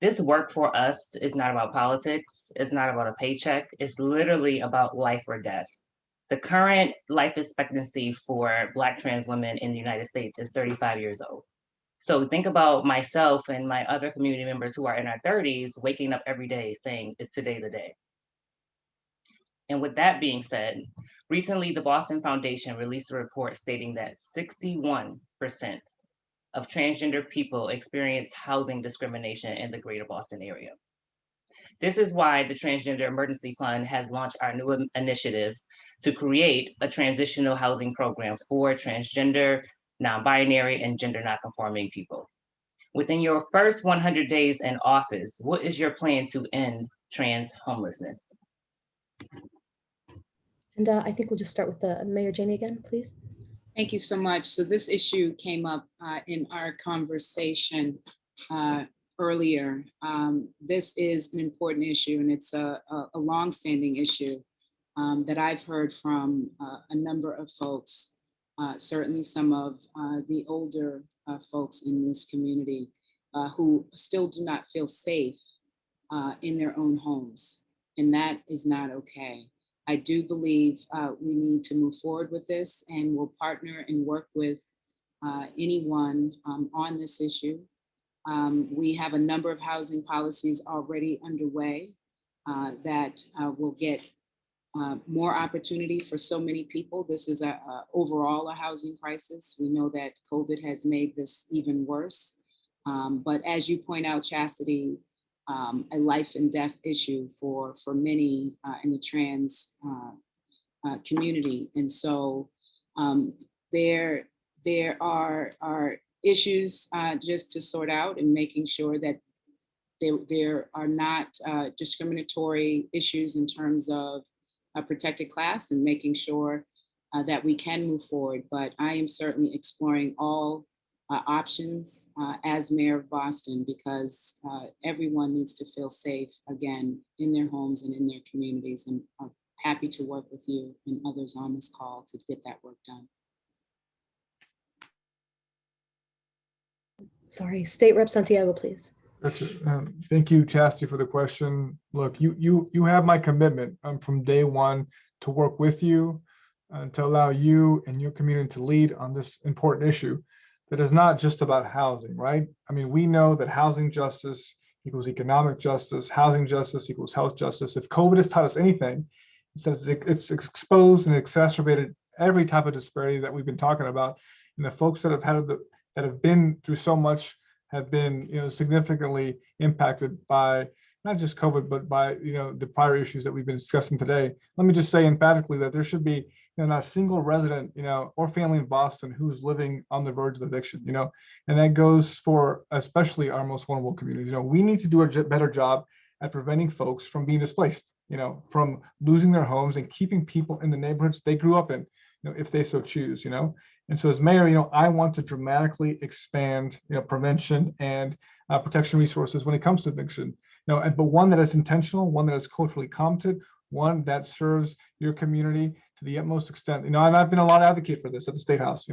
this work for us is not about politics. It's not about a paycheck. It's literally about life or death. The current life expectancy for Black trans women in the United States is 35 years old. So think about myself and my other community members who are in our 30s waking up every day saying, is today the day? And with that being said, recently the Boston Foundation released a report stating that 61% of transgender people experience housing discrimination in the greater Boston area. This is why the Transgender Emergency Fund has launched our new initiative to create a transitional housing program for transgender, non-binary, and gender non-conforming people. Within your first 100 days in office, what is your plan to end trans homelessness? And I think we'll just start with Mayor Janey again, please. Thank you so much. So this issue came up in our conversation earlier, this is an important issue, and it's a longstanding issue that I've heard from a number of folks, certainly some of the older folks in this community who still do not feel safe in their own homes, and that is not okay. I do believe we need to move forward with this, and we'll partner and work with anyone on this issue. We have a number of housing policies already underway that will get more opportunity for so many people. This is overall a housing crisis. We know that COVID has made this even worse. But as you point out, Chastity, a life and death issue for many in the trans community. And so there are issues just to sort out, and making sure that there are not discriminatory issues in terms of a protected class, and making sure that we can move forward. But I am certainly exploring all options as mayor of Boston, because everyone needs to feel safe again in their homes and in their communities. And I'm happy to work with you and others on this call to get that work done. Sorry, State Rep Santiago, please. Gotcha. Thank you, Chastity, for the question. Look, you have my commitment from day one to work with you, to allow you and your community to lead on this important issue that is not just about housing, right? I mean, we know that housing justice equals economic justice, housing justice equals health justice. If COVID has taught us anything, it says it's exposed and exacerbated every type of disparity that we've been talking about. And the folks that have been through so much have been, significantly impacted by not just COVID, but by, the prior issues that we've been discussing today. Let me just say emphatically that there should be, not a single resident, or family in Boston who's living on the verge of eviction, and that goes for especially our most vulnerable communities. We need to do a better job at preventing folks from being displaced, from losing their homes, and keeping people in the neighborhoods they grew up in, if they so choose, And so as mayor, I want to dramatically expand, prevention and protection resources when it comes to eviction, but one that is intentional, one that is culturally competent, one that serves your community to the utmost extent. And I've been a lot of advocate for this at the State House.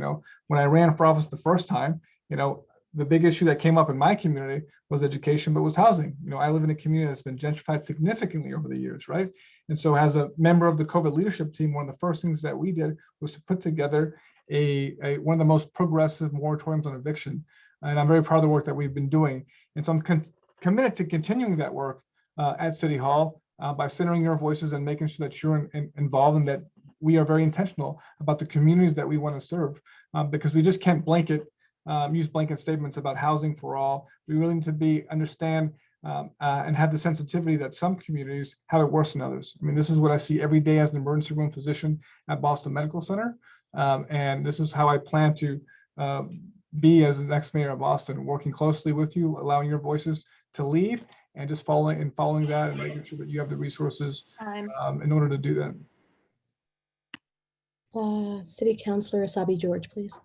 When I ran for office the first time, the big issue that came up in my community was education, but was housing. I live in a community that's been gentrified significantly over the years, right? And so as a member of the COVID leadership team, one of the first things that we did was to put together one of the most progressive moratoriums on eviction. And I'm very proud of the work that we've been doing. And so I'm committed to continuing that work at City Hall by centering your voices and making sure that you're involved, and that we are very intentional about the communities that we want to serve, because we just can't use blanket statements about housing for all. We really need to understand and have the sensitivity that some communities have it worse than others. I mean, this is what I see every day as an emergency room physician at Boston Medical Center. And this is how I plan to be as the next mayor of Boston, working closely with you, allowing your voices to lead, and just following that, and making sure that you have the resources in order to do that. City Councilor Asabi George, please.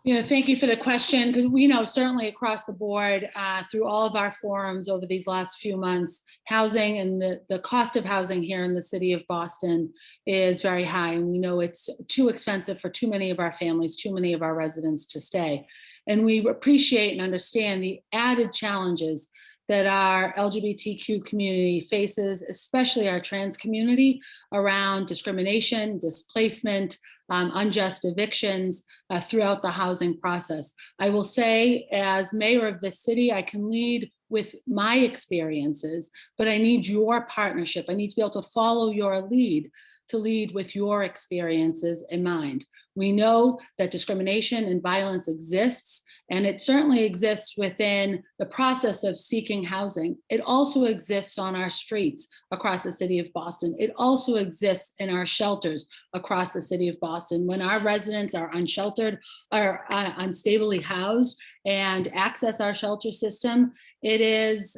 Thank you for the question, because we know certainly across the board, through all of our forums over these last few months, housing and the cost of housing here in the city of Boston is very high. And we know it's too expensive for too many of our families, too many of our residents to stay. And we appreciate and understand the added challenges that our LGBTQ community faces, especially our trans community, around discrimination, displacement, unjust evictions throughout the housing process. I will say, as mayor of this city, I can lead with my experiences, but I need your partnership. I need to be able to follow your lead, to lead with your experiences in mind. We know that discrimination and violence exists, and it certainly exists within the process of seeking housing. It also exists on our streets across the city of Boston. It also exists in our shelters across the city of Boston. When our residents are unsheltered, are unstably housed, and access our shelter system, it's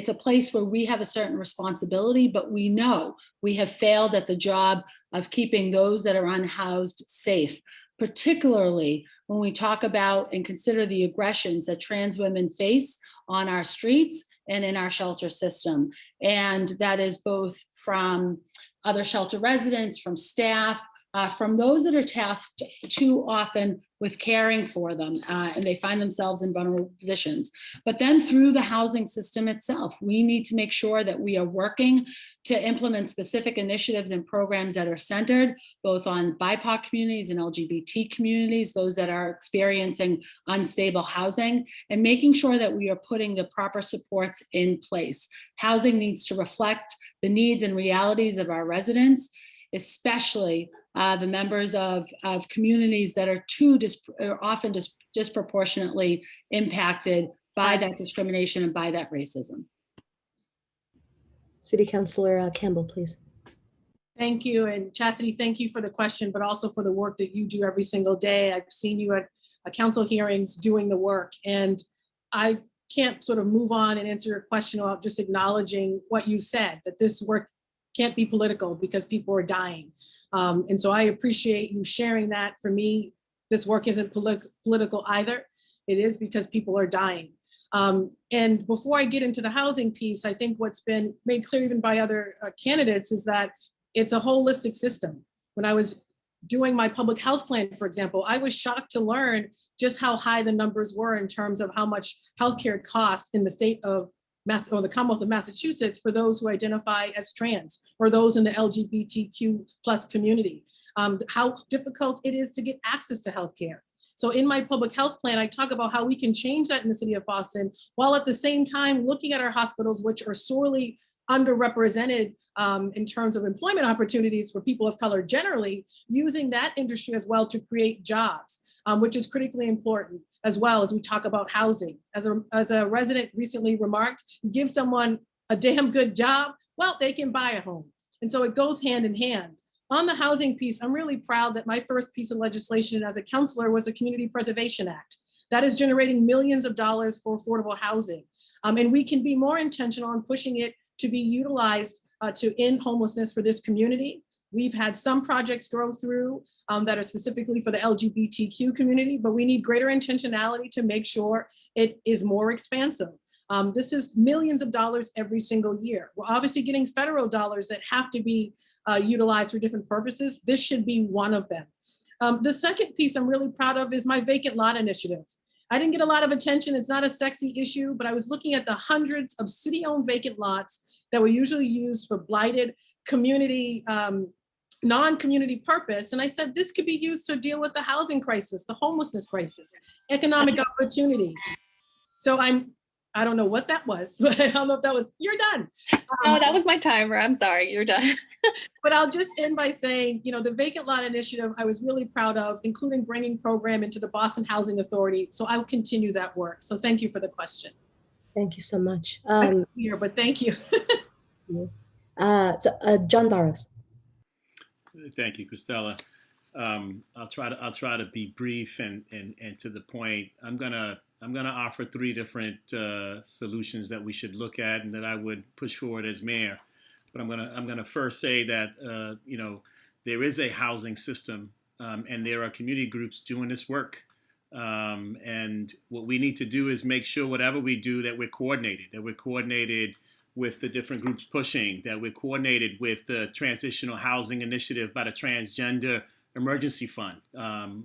a place where we have a certain responsibility, but we know we have failed at the job of keeping those that are unhoused safe. particularly when we talk about and consider the aggressions that trans women face on our streets and in our shelter system. And that is both from other shelter residents, from staff, from those that are tasked too often with caring for them, and they find themselves in vulnerable positions. But then through the housing system itself, we need to make sure that we are working to implement specific initiatives and programs that are centered both on BIPOC communities and LGBT communities, those that are experiencing unstable housing, and making sure that we are putting the proper supports in place. Housing needs to reflect the needs and realities of our residents, especially the members of communities that are often disproportionately impacted by that discrimination and by that racism. City Councilor Campbell, please. Thank you. And Chastity, thank you for the question, but also for the work that you do every single day. I've seen you at council hearings doing the work, and I can't sort of move on and answer your question without just acknowledging what you said, that this work can't be political because people are dying. And so I appreciate you sharing that. For me, this work isn't political either. It is because people are dying. And before I get into the housing piece, I think what's been made clear even by other candidates is that it's a holistic system. When I was doing my public health plan, for example, I was shocked to learn just how high the numbers were in terms of how much healthcare costs in the state of the Commonwealth of Massachusetts for those who identify as trans or those in the LGBTQ plus community, how difficult it is to get access to healthcare. So in my public health plan, I talk about how we can change that in the city of Boston, while at the same time looking at our hospitals, which are sorely underrepresented in terms of employment opportunities for people of color generally, using that industry as well to create jobs, which is critically important, as well as we talk about housing. As a resident recently remarked, give someone a damn good job, well, they can buy a home. And so it goes hand in hand. On the housing piece, I'm really proud that my first piece of legislation as a counselor was a Community Preservation Act. That is generating millions of dollars for affordable housing. And we can be more intentional on pushing it to be utilized to end homelessness for this community. We've had some projects go through that are specifically for the LGBTQ community, but we need greater intentionality to make sure it is more expansive. This is millions of dollars every single year. We're obviously getting federal dollars that have to be utilized for different purposes. This should be one of them. The second piece I'm really proud of is my vacant lot initiative. I didn't get a lot of attention. It's not a sexy issue, but I was looking at the hundreds of city-owned vacant lots that were usually used for blighted community, non-community purpose. And I said, this could be used to deal with the housing crisis, the homelessness crisis, economic opportunity. So I don't know what that was, but I don't know if that was, you're done. No, that was my timer. I'm sorry, you're done. But I'll just end by saying, the vacant lot initiative, I was really proud of, including bringing program into the Boston Housing Authority. So I'll continue that work. So thank you for the question. Thank you so much. I'm here, but thank you. John Barros. Thank you, Cristela. I'll try to be brief and to the point. I'm gonna offer three different solutions that we should look at and that I would push forward as mayor. But I'm gonna first say that there is a housing system and there are community groups doing this work. And what we need to do is make sure whatever we do that we're coordinated with the different groups pushing, that we're coordinated with the Transitional Housing Initiative by the Transgender Emergency Fund.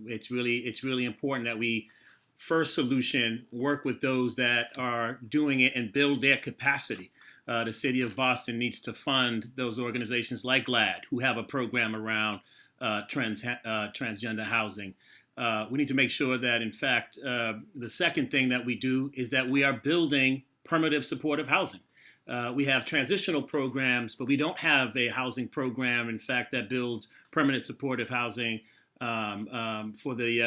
It's really important that we first solution work with those that are doing it and build their capacity. The city of Boston needs to fund those organizations like GLAD, who have a program around transgender housing. We need to make sure that, in fact, the second thing that we do is that we are building permanent supportive housing. We have transitional programs, but we don't have a housing program, in fact, that builds permanent supportive housing for the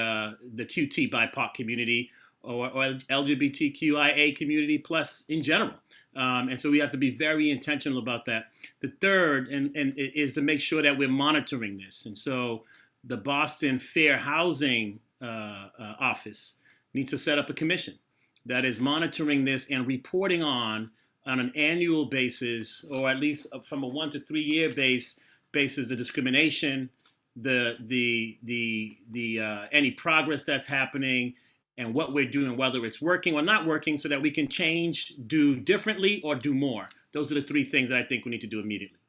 QT BIPOC community or LGBTQIA community plus in general. And so we have to be very intentional about that. The third is to make sure that we're monitoring this. And so the Boston Fair Housing Office needs to set up a commission that is monitoring this and reporting on an annual basis, or at least from a 1 to 3 year basis, the discrimination any progress that's happening and what we're doing, whether it's working or not working, so that we can change, do differently, or do more. Those are the three things that I think we need to do immediately.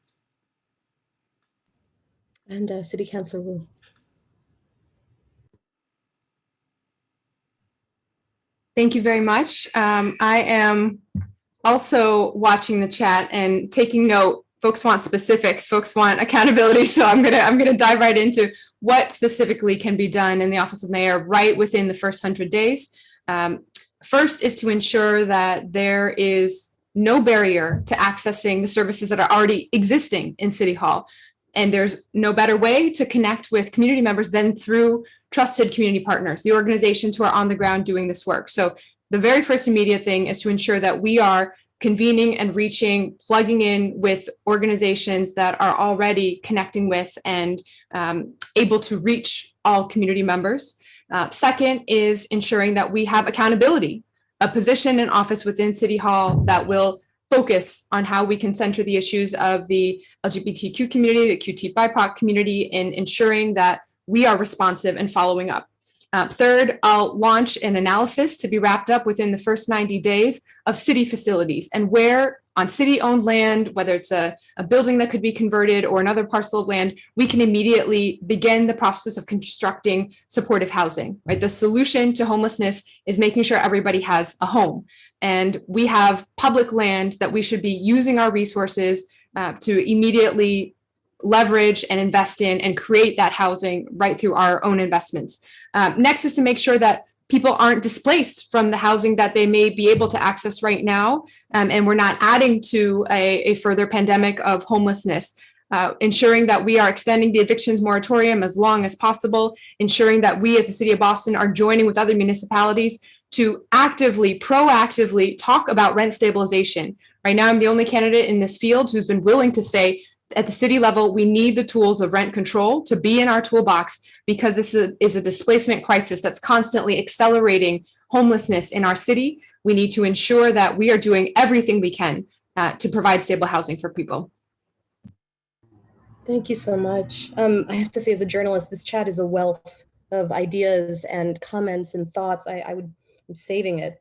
And City Councilor Wu. Thank you very much. I am also watching the chat and taking note. Folks want specifics, folks want accountability. So I'm gonna dive right into what specifically can be done in the Office of Mayor right within the first 100 days. First is to ensure that there is no barrier to accessing the services that are already existing in City Hall. And there's no better way to connect with community members than through trusted community partners, the organizations who are on the ground doing this work. So the very first immediate thing is to ensure that we are convening and reaching, plugging in with organizations that are already connecting with and able to reach all community members. Second is ensuring that we have accountability, a position and office within City Hall that will focus on how we can center the issues of the LGBTQ community, the QT BIPOC community, in ensuring that we are responsive and following up. Third, I'll launch an analysis to be wrapped up within the first 90 days of city facilities and where on city-owned land, whether it's a building that could be converted or another parcel of land, we can immediately begin the process of constructing supportive housing, right? The solution to homelessness is making sure everybody has a home. And we have public land that we should be using our resources to immediately leverage and invest in and create that housing right through our own investments. Next is to make sure that people aren't displaced from the housing that they may be able to access right now, and we're not adding to a further pandemic of homelessness. Ensuring that we are extending the evictions moratorium as long as possible, ensuring that we as the City of Boston are joining with other municipalities to actively, proactively talk about rent stabilization. Right now, I'm the only candidate in this field who's been willing to say, at the city level, we need the tools of rent control to be in our toolbox because this is a displacement crisis that's constantly accelerating homelessness in our city. We need to ensure that we are doing everything we can to provide stable housing for people. Thank you so much. I have to say, as a journalist, this chat is a wealth of ideas and comments and thoughts. I'm saving it.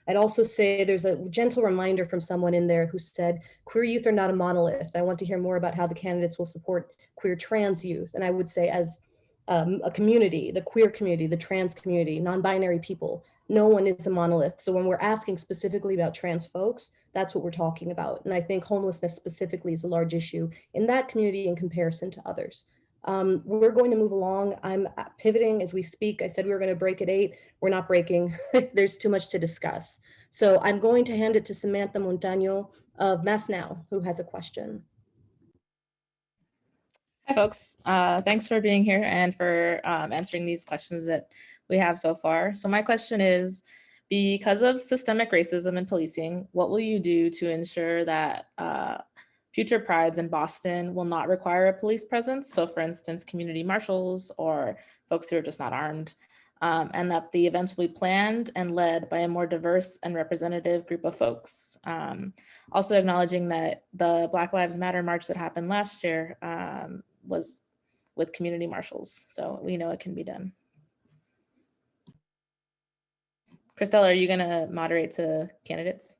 I'd also say there's a gentle reminder from someone in there who said, queer youth are not a monolith. I want to hear more about how the candidates will support queer trans youth. And I would say as a community, the queer community, the trans community, non-binary people, no one is a monolith. So when we're asking specifically about trans folks, that's what we're talking about. And I think homelessness specifically is a large issue in that community in comparison to others. We're going to move along. I'm pivoting as we speak. I said we were going to break at 8. We're not breaking. There's too much to discuss. So I'm going to hand it to Samantha Montaño of Mass Now, who has a question. Hi, folks. Thanks for being here and for answering these questions that we have so far. So my question is, because of systemic racism and policing, what will you do to ensure that future prides in Boston will not require a police presence? So for instance, community marshals or folks who are just not armed, and that the events will be planned and led by a more diverse and representative group of folks. Also acknowledging that the Black Lives Matter march that happened last year was with community marshals. So we know it can be done. Cristela, are you gonna moderate to candidates?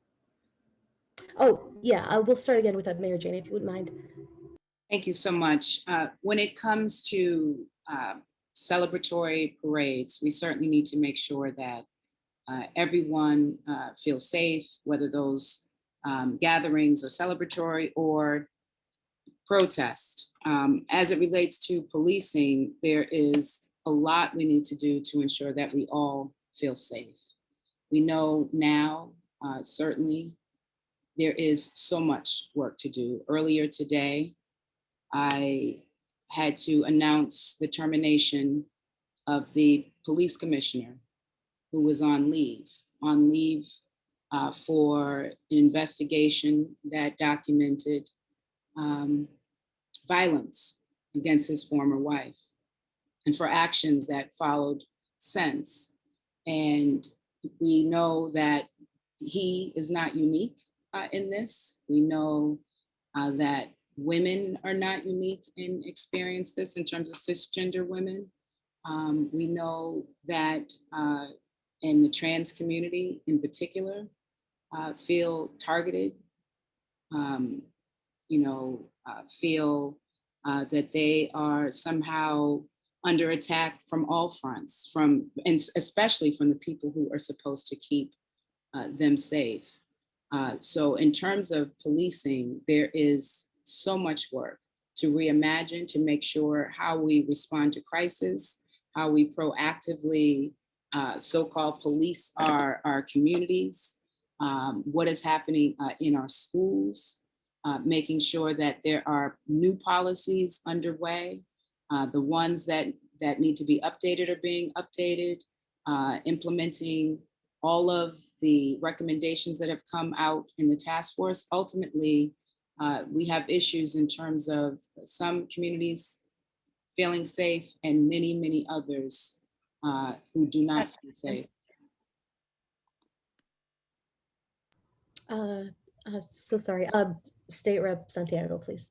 Oh, yeah, we'll start again with Mayor Janie, if you wouldn't mind. Thank you so much. When it comes to celebratory parades, we certainly need to make sure that everyone feels safe, whether those gatherings are celebratory or protest. As it relates to policing, there is a lot we need to do to ensure that we all feel safe. We know now, certainly, there is so much work to do. Earlier today, I had to announce the termination of the police commissioner who was on leave for an investigation that documented violence against his former wife and for actions that followed since. And we know that he is not unique in this. We know that Women are not unique in experience this in terms of cisgender women. We know that in the trans community in particular, feel targeted, feel that they are somehow under attack from all fronts, and especially from the people who are supposed to keep them safe. So in terms of policing, there is so much work to reimagine, to make sure how we respond to crisis, how we proactively so-called police our communities, what is happening in our schools, making sure that there are new policies underway, the ones that need to be updated are being updated, implementing all of the recommendations that have come out in the task force. Ultimately, we have issues in terms of some communities feeling safe and many, many others who do not feel safe. So sorry. State Rep Santiago, please.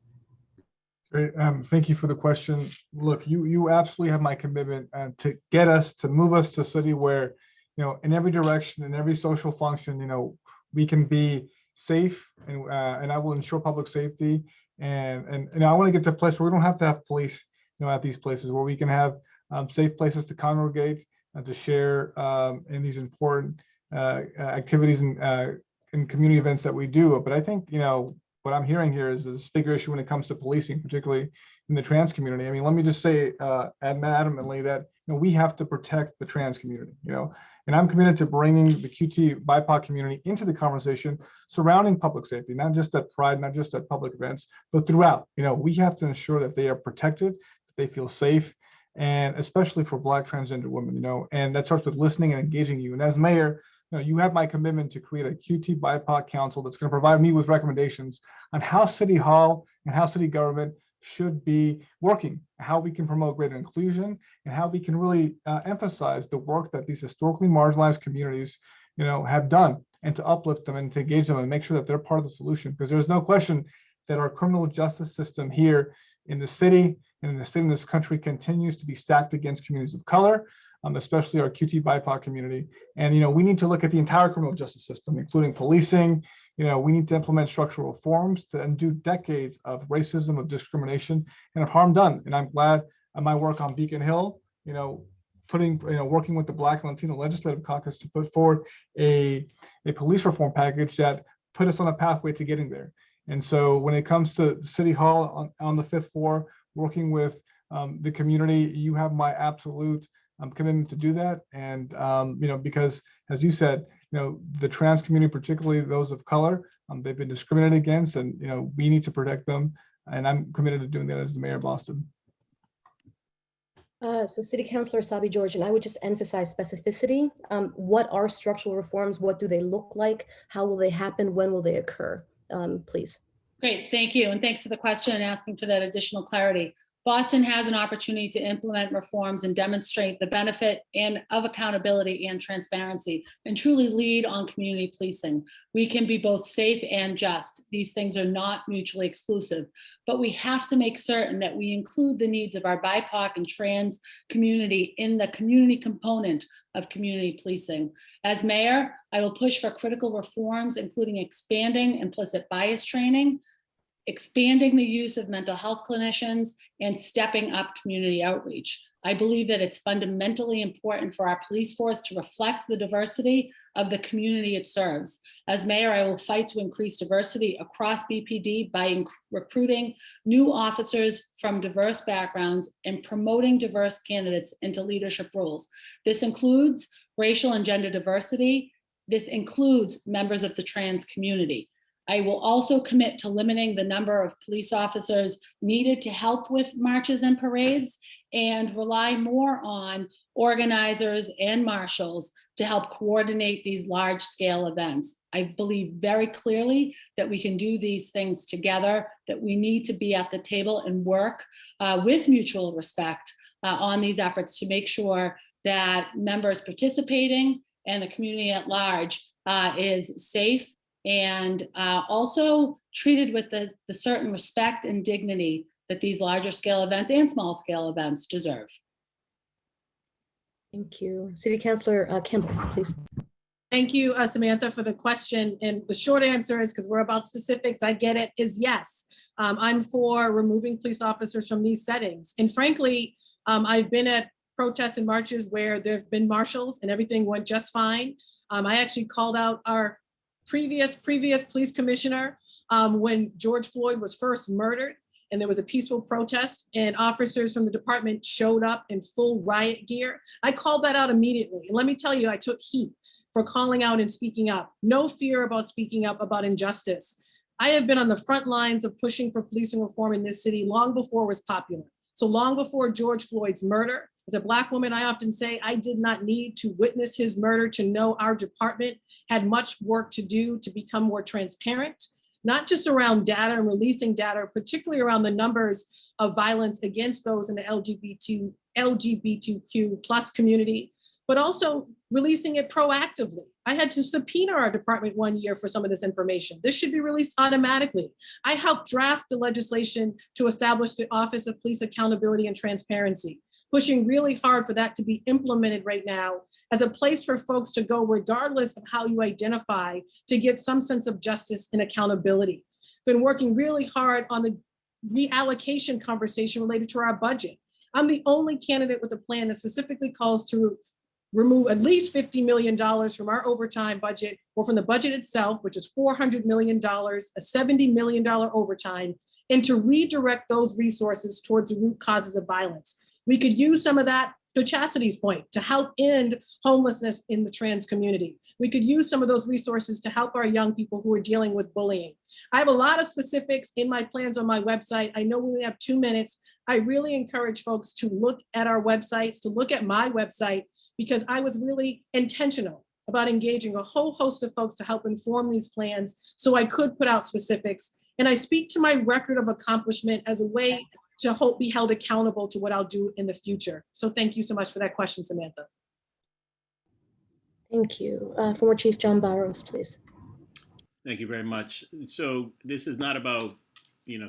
Great. Thank you for the question. Look, you absolutely have my commitment to get us, to move us to a city where, in every direction, in every social function, we can be safe, and I will ensure public safety. And I want to get to a place where we don't have to have police, at these places, where we can have safe places to congregate and to share in these important activities and community events that we do. But I think, what I'm hearing here is this bigger issue when it comes to policing, particularly in the trans community. I mean, let me just say adamantly that we have to protect the trans community, and I'm committed to bringing the QT BIPOC community into the conversation surrounding public safety, not just at Pride, not just at public events, but throughout. We have to ensure that they are protected, that they feel safe, and especially for Black transgender women, and that starts with listening and engaging you. And as mayor, you have my commitment to create a QT BIPOC council that's going to provide me with recommendations on how City Hall and how city government should be working, how we can promote greater inclusion, and how we can really emphasize the work that these historically marginalized communities, have done, and to uplift them and to engage them and make sure that they're part of the solution. Because there's no question that our criminal justice system here in the city and in the state in this country continues to be stacked against communities of color, especially our QT BIPOC community. And, we need to look at the entire criminal justice system, including policing. We need to implement structural reforms to undo decades of racism, of discrimination, and of harm done. And I'm glad my work on Beacon Hill, working with the Black and Latino Legislative Caucus to put forward a police reform package that put us on a pathway to getting there. And so when it comes to City Hall on the 5th floor, working with the community, you have my absolute commitment to do that. And, because as you said, the trans community, particularly those of color, they've been discriminated against, and, we need to protect them. And I'm committed to doing that as the mayor of Boston. So City Councilor Sabi George, and I would just emphasize specificity. What are structural reforms? What do they look like? How will they happen? When will they occur? Please. Great, thank you. And thanks for the question and asking for that additional clarity. Boston has an opportunity to implement reforms and demonstrate the benefit of accountability and transparency, and truly lead on community policing. We can be both safe and just. These things are not mutually exclusive, but we have to make certain that we include the needs of our BIPOC and trans community in the community component of community policing. As mayor, I will push for critical reforms, including expanding implicit bias training, expanding the use of mental health clinicians, and stepping up community outreach. I believe that it's fundamentally important for our police force to reflect the diversity of the community it serves. As mayor, I will fight to increase diversity across BPD by recruiting new officers from diverse backgrounds and promoting diverse candidates into leadership roles. This includes racial and gender diversity. This includes members of the trans community. I will also commit to limiting the number of police officers needed to help with marches and parades, and rely more on organizers and marshals to help coordinate these large-scale events. I believe very clearly that we can do these things together, that we need to be at the table and work with mutual respect on these efforts to make sure that members participating and the community at large is safe and also treated with the certain respect and dignity that these larger scale events and small scale events deserve. Thank you. City Councilor Campbell, please. Thank you, Samantha, for the question. And the short answer is, because we're about specifics, I get it, is yes. I'm for removing police officers from these settings. And frankly, I've been at protests and marches where there've been marshals and everything went just fine. I actually called out our previous police commissioner when George Floyd was first murdered, and there was a peaceful protest and officers from the department showed up in full riot gear. I called that out immediately. And let me tell you, I took heat for calling out and speaking up. No fear about speaking up about injustice. I have been on the front lines of pushing for policing reform in this city long before it was popular. So long before George Floyd's murder. As a Black woman, I often say I did not need to witness his murder to know our department had much work to do to become more transparent, not just around data and releasing data, particularly around the numbers of violence against those in the LGBTQ plus community, but also releasing it proactively. I had to subpoena our department 1 year for some of this information. This should be released automatically. I helped draft the legislation to establish the Office of Police Accountability and Transparency, pushing really hard for that to be implemented right now as a place for folks to go regardless of how you identify to get some sense of justice and accountability. Been working really hard on the reallocation conversation related to our budget. I'm the only candidate with a plan that specifically calls to remove at least $50 million from our overtime budget or from the budget itself, which is $400 million, a $70 million overtime, and to redirect those resources towards the root causes of violence. We could use some of that, to Chastity's point, to help end homelessness in the trans community. We could use some of those resources to help our young people who are dealing with bullying. I have a lot of specifics in my plans on my website. I know we only have 2 minutes. I really encourage folks to look at our websites, to look at my website, because I was really intentional about engaging a whole host of folks to help inform these plans so I could put out specifics. And I speak to my record of accomplishment as a way to be held accountable to what I'll do in the future. So thank you so much for that question, Samantha. Thank you. Former Chief John Barrows, please. Thank you very much. So this is not about,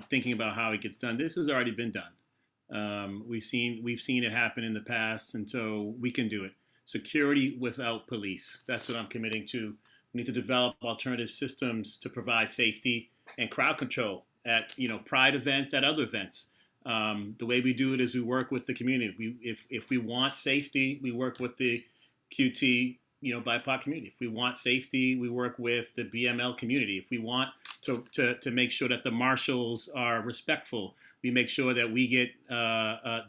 thinking about how it gets done. This has already been done. We've seen it happen in the past, and so we can do it. Security without police. That's what I'm committing to. We need to develop alternative systems to provide safety and crowd control at, pride events, at other events. The way we do it is we work with the community. If we want safety, we work with the QT, BIPOC community. If we want safety, we work with the BML community. If we want to make sure that the marshals are respectful, we make sure that we get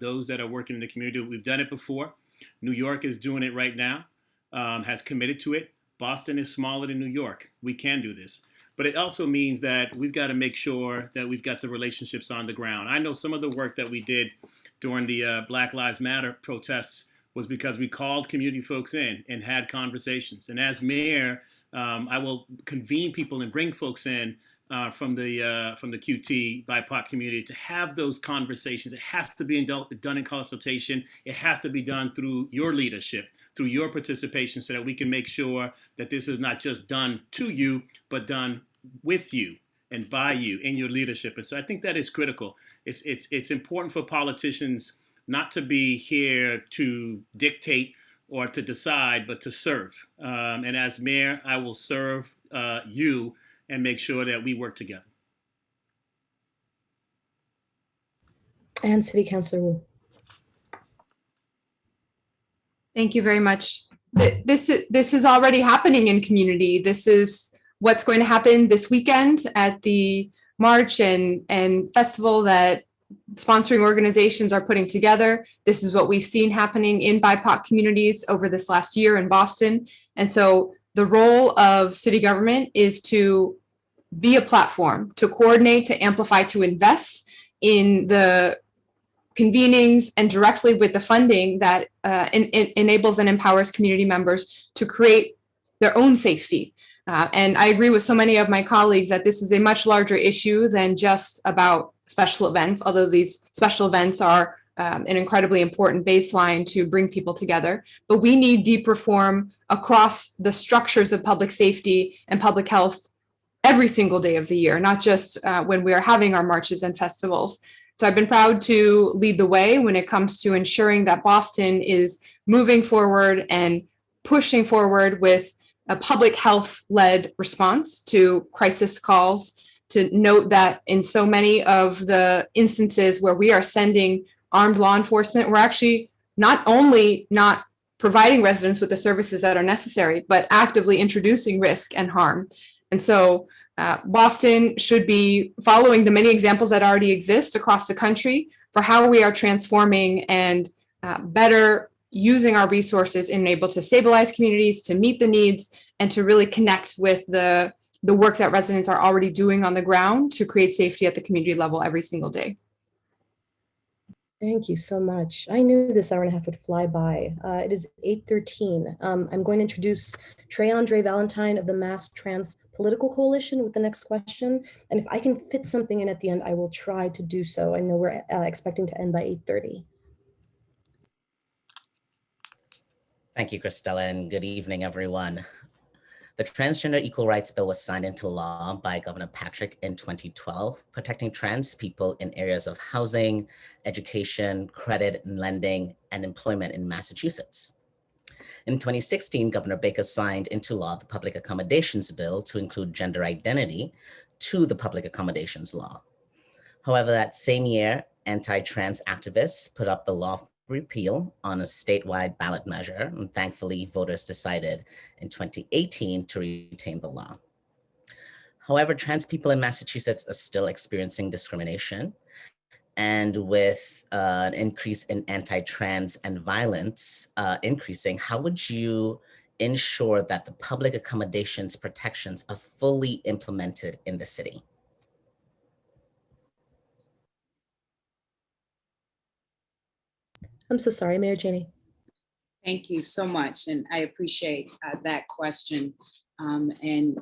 those that are working in the community. We've done it before. New York is doing it right now, has committed to it. Boston is smaller than New York. We can do this. But it also means that we've got to make sure that we've got the relationships on the ground. I know some of the work that we did during the Black Lives Matter protests was because we called community folks in and had conversations. And as mayor, I will convene people and bring folks in from the QT BIPOC community to have those conversations. It has to be done in consultation. It has to be done through your leadership, through your participation, so that we can make sure that this is not just done to you, but done with you and by you in your leadership. And so I think that is critical. It's important for politicians not to be here to dictate or to decide, but to serve. And as mayor, I will serve you and make sure that we work together. And City Councilor Wu. Thank you very much. This is already happening in community. This is what's going to happen this weekend at the march and festival that sponsoring organizations are putting together. This is what we've seen happening in BIPOC communities over this last year in Boston. And so the role of city government is to be a platform, to coordinate, to amplify, to invest in the convenings and directly with the funding that enables and empowers community members to create their own safety. And I agree with so many of my colleagues that this is a much larger issue than just about special events, although these special events are an incredibly important baseline to bring people together. But we need deep reform across the structures of public safety and public health every single day of the year, not just when we are having our marches and festivals. So I've been proud to lead the way when it comes to ensuring that Boston is moving forward and pushing forward with a public health-led response to crisis calls, to note that in so many of the instances where we are sending armed law enforcement, we're actually not only not providing residents with the services that are necessary, but actively introducing risk and harm. And so Boston should be following the many examples that already exist across the country for how we are transforming and better using our resources and able to stabilize communities, to meet the needs, and to really connect with the work that residents are already doing on the ground to create safety at the community level every single day. Thank you so much. I knew this hour and a half would fly by. It is 8:13. I'm going to introduce Trey Andre Valentine of the Mass Trans Political Coalition with the next question. And if I can fit something in at the end, I will try to do so. I know we're expecting to end by 8:30. Thank you, Cristela, and good evening, everyone. The Transgender Equal Rights Bill was signed into law by Governor Patrick in 2012, protecting trans people in areas of housing, education, credit and lending, and employment in Massachusetts. In 2016, Governor Baker signed into law the Public Accommodations Bill to include gender identity to the Public Accommodations Law. However, that same year, anti-trans activists put up the law for repeal on a statewide ballot measure, and thankfully voters decided in 2018 to retain the law. However, trans people in Massachusetts are still experiencing discrimination, and with an increase in anti-trans and violence increasing, how would you ensure that the public accommodations protections are fully implemented in the city? I'm so sorry, Mayor Cheney. Thank you so much. And I appreciate that question. And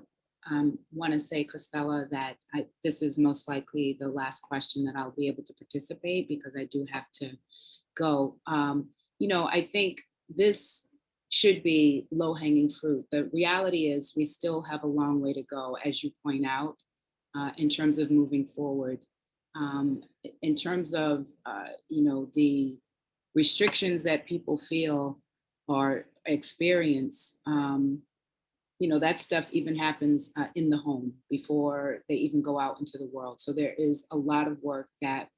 want to say, Cristela, that this is most likely the last question that I'll be able to participate because I do have to go. You know, I think this should be low-hanging fruit. The reality is we still have a long way to go, as you point out, in terms of moving forward. In terms of, you know, the restrictions that people feel or experience, you know, that stuff even happens in the home before they even go out into the world. So there is a lot of work that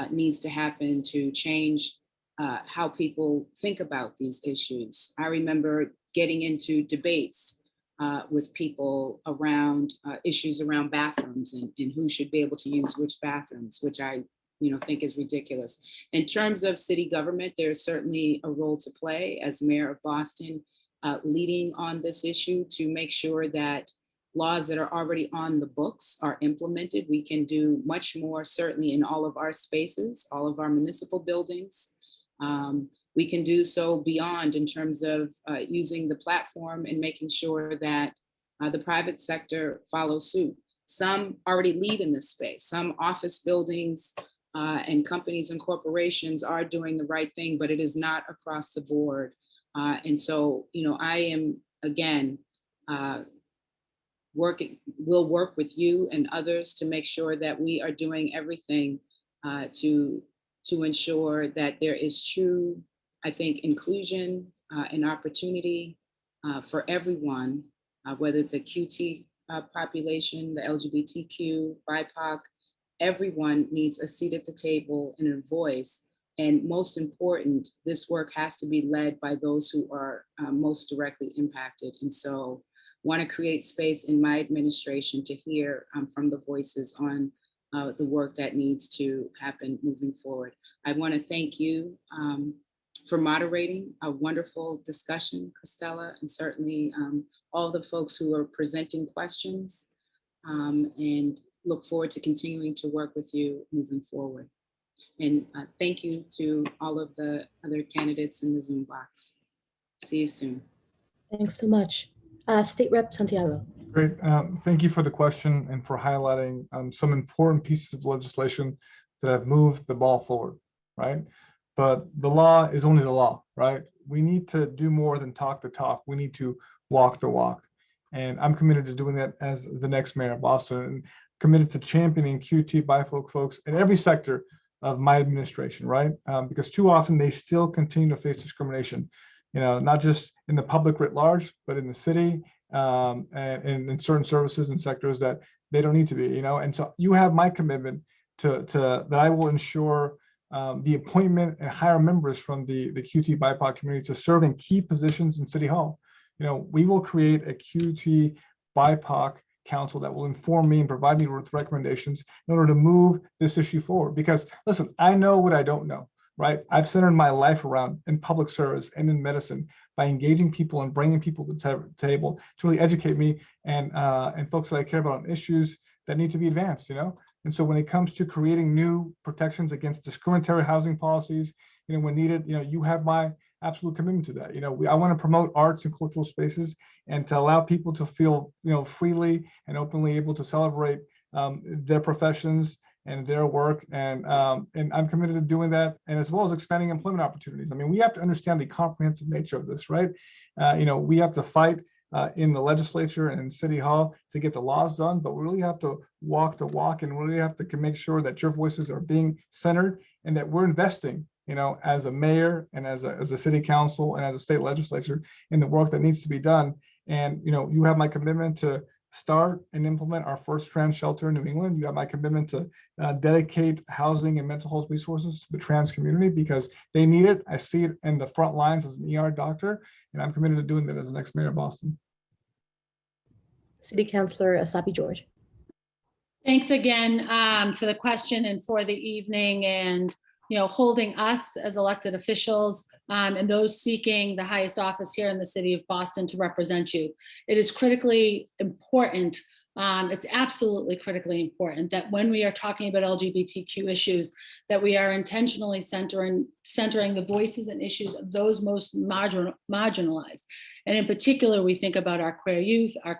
needs to happen to change how people think about these issues. I remember getting into debates with people around issues around bathrooms and who should be able to use which bathrooms, which I think is ridiculous. In terms of city government, there's certainly a role to play as mayor of Boston, leading on this issue to make sure that laws that are already on the books are implemented. We can do much more, certainly in all of our spaces, all of our municipal buildings. We can do so beyond in terms of using the platform and making sure that the private sector follows suit. Some already lead in this space. Some office buildings and companies and corporations are doing the right thing, but it is not across the board. And so, I am, again, we'll work with you and others to make sure that we are doing everything to ensure that there is true, I think, inclusion and opportunity for everyone, whether the QT population, the LGBTQ, BIPOC, everyone needs a seat at the table and a voice. And most important, this work has to be led by those who are most directly impacted. And so want to create space in my administration to hear from the voices on the work that needs to happen moving forward. I want to thank you for moderating a wonderful discussion, Cristela, and certainly all the folks who are presenting questions, and look forward to continuing to work with you moving forward. And thank you to all of the other candidates in the Zoom box. See you soon. Thanks so much. State Rep Santiago. Great. Thank you for the question and for highlighting some important pieces of legislation that have moved the ball forward, right? But the law is only the law, right? We need to do more than talk the talk. We need to walk the walk. And I'm committed to doing that as the next mayor of Boston, and committed to championing QT BIPOC folks in every sector of my administration, right? Because too often they still continue to face discrimination, not just in the public writ large, but in the city, and in certain services and sectors that they don't need to be, And so you have my commitment to that I will ensure the appointment and hire members from the QT BIPOC community to serve in key positions in City Hall. We will create a QT BIPOC council that will inform me and provide me with recommendations in order to move this issue forward. Because listen, I know what I don't know, right? I've centered my life around in public service and in medicine by engaging people and bringing people to the table to really educate me and folks that I care about on issues that need to be advanced, And so when it comes to creating new protections against discriminatory housing policies, when needed, you have my absolute commitment to that. I want to promote arts and cultural spaces and to allow people to feel, freely and openly able to celebrate their professions and their work. And I'm committed to doing that, and as well as expanding employment opportunities. I mean, we have to understand the comprehensive nature of this, right? We have to fight in the legislature and in City Hall to get the laws done, but we really have to walk the walk and really have to make sure that your voices are being centered and that we're investing, as a mayor and as a city council and as a state legislature in the work that needs to be done. And, you have my commitment to start and implement our first trans shelter in New England. You have my commitment to dedicate housing and mental health resources to the trans community because they need it. I see it in the front lines as an ER doctor, and I'm committed to doing that as the next mayor of Boston. City Councilor Asabi George. Thanks again for the question and for the evening, and holding us as elected officials and those seeking the highest office here in the city of Boston to represent you. It is critically important. It's absolutely critically important that when we are talking about LGBTQ issues, that we are intentionally centering the voices and issues of those most marginalized. And in particular, we think about our queer youth, our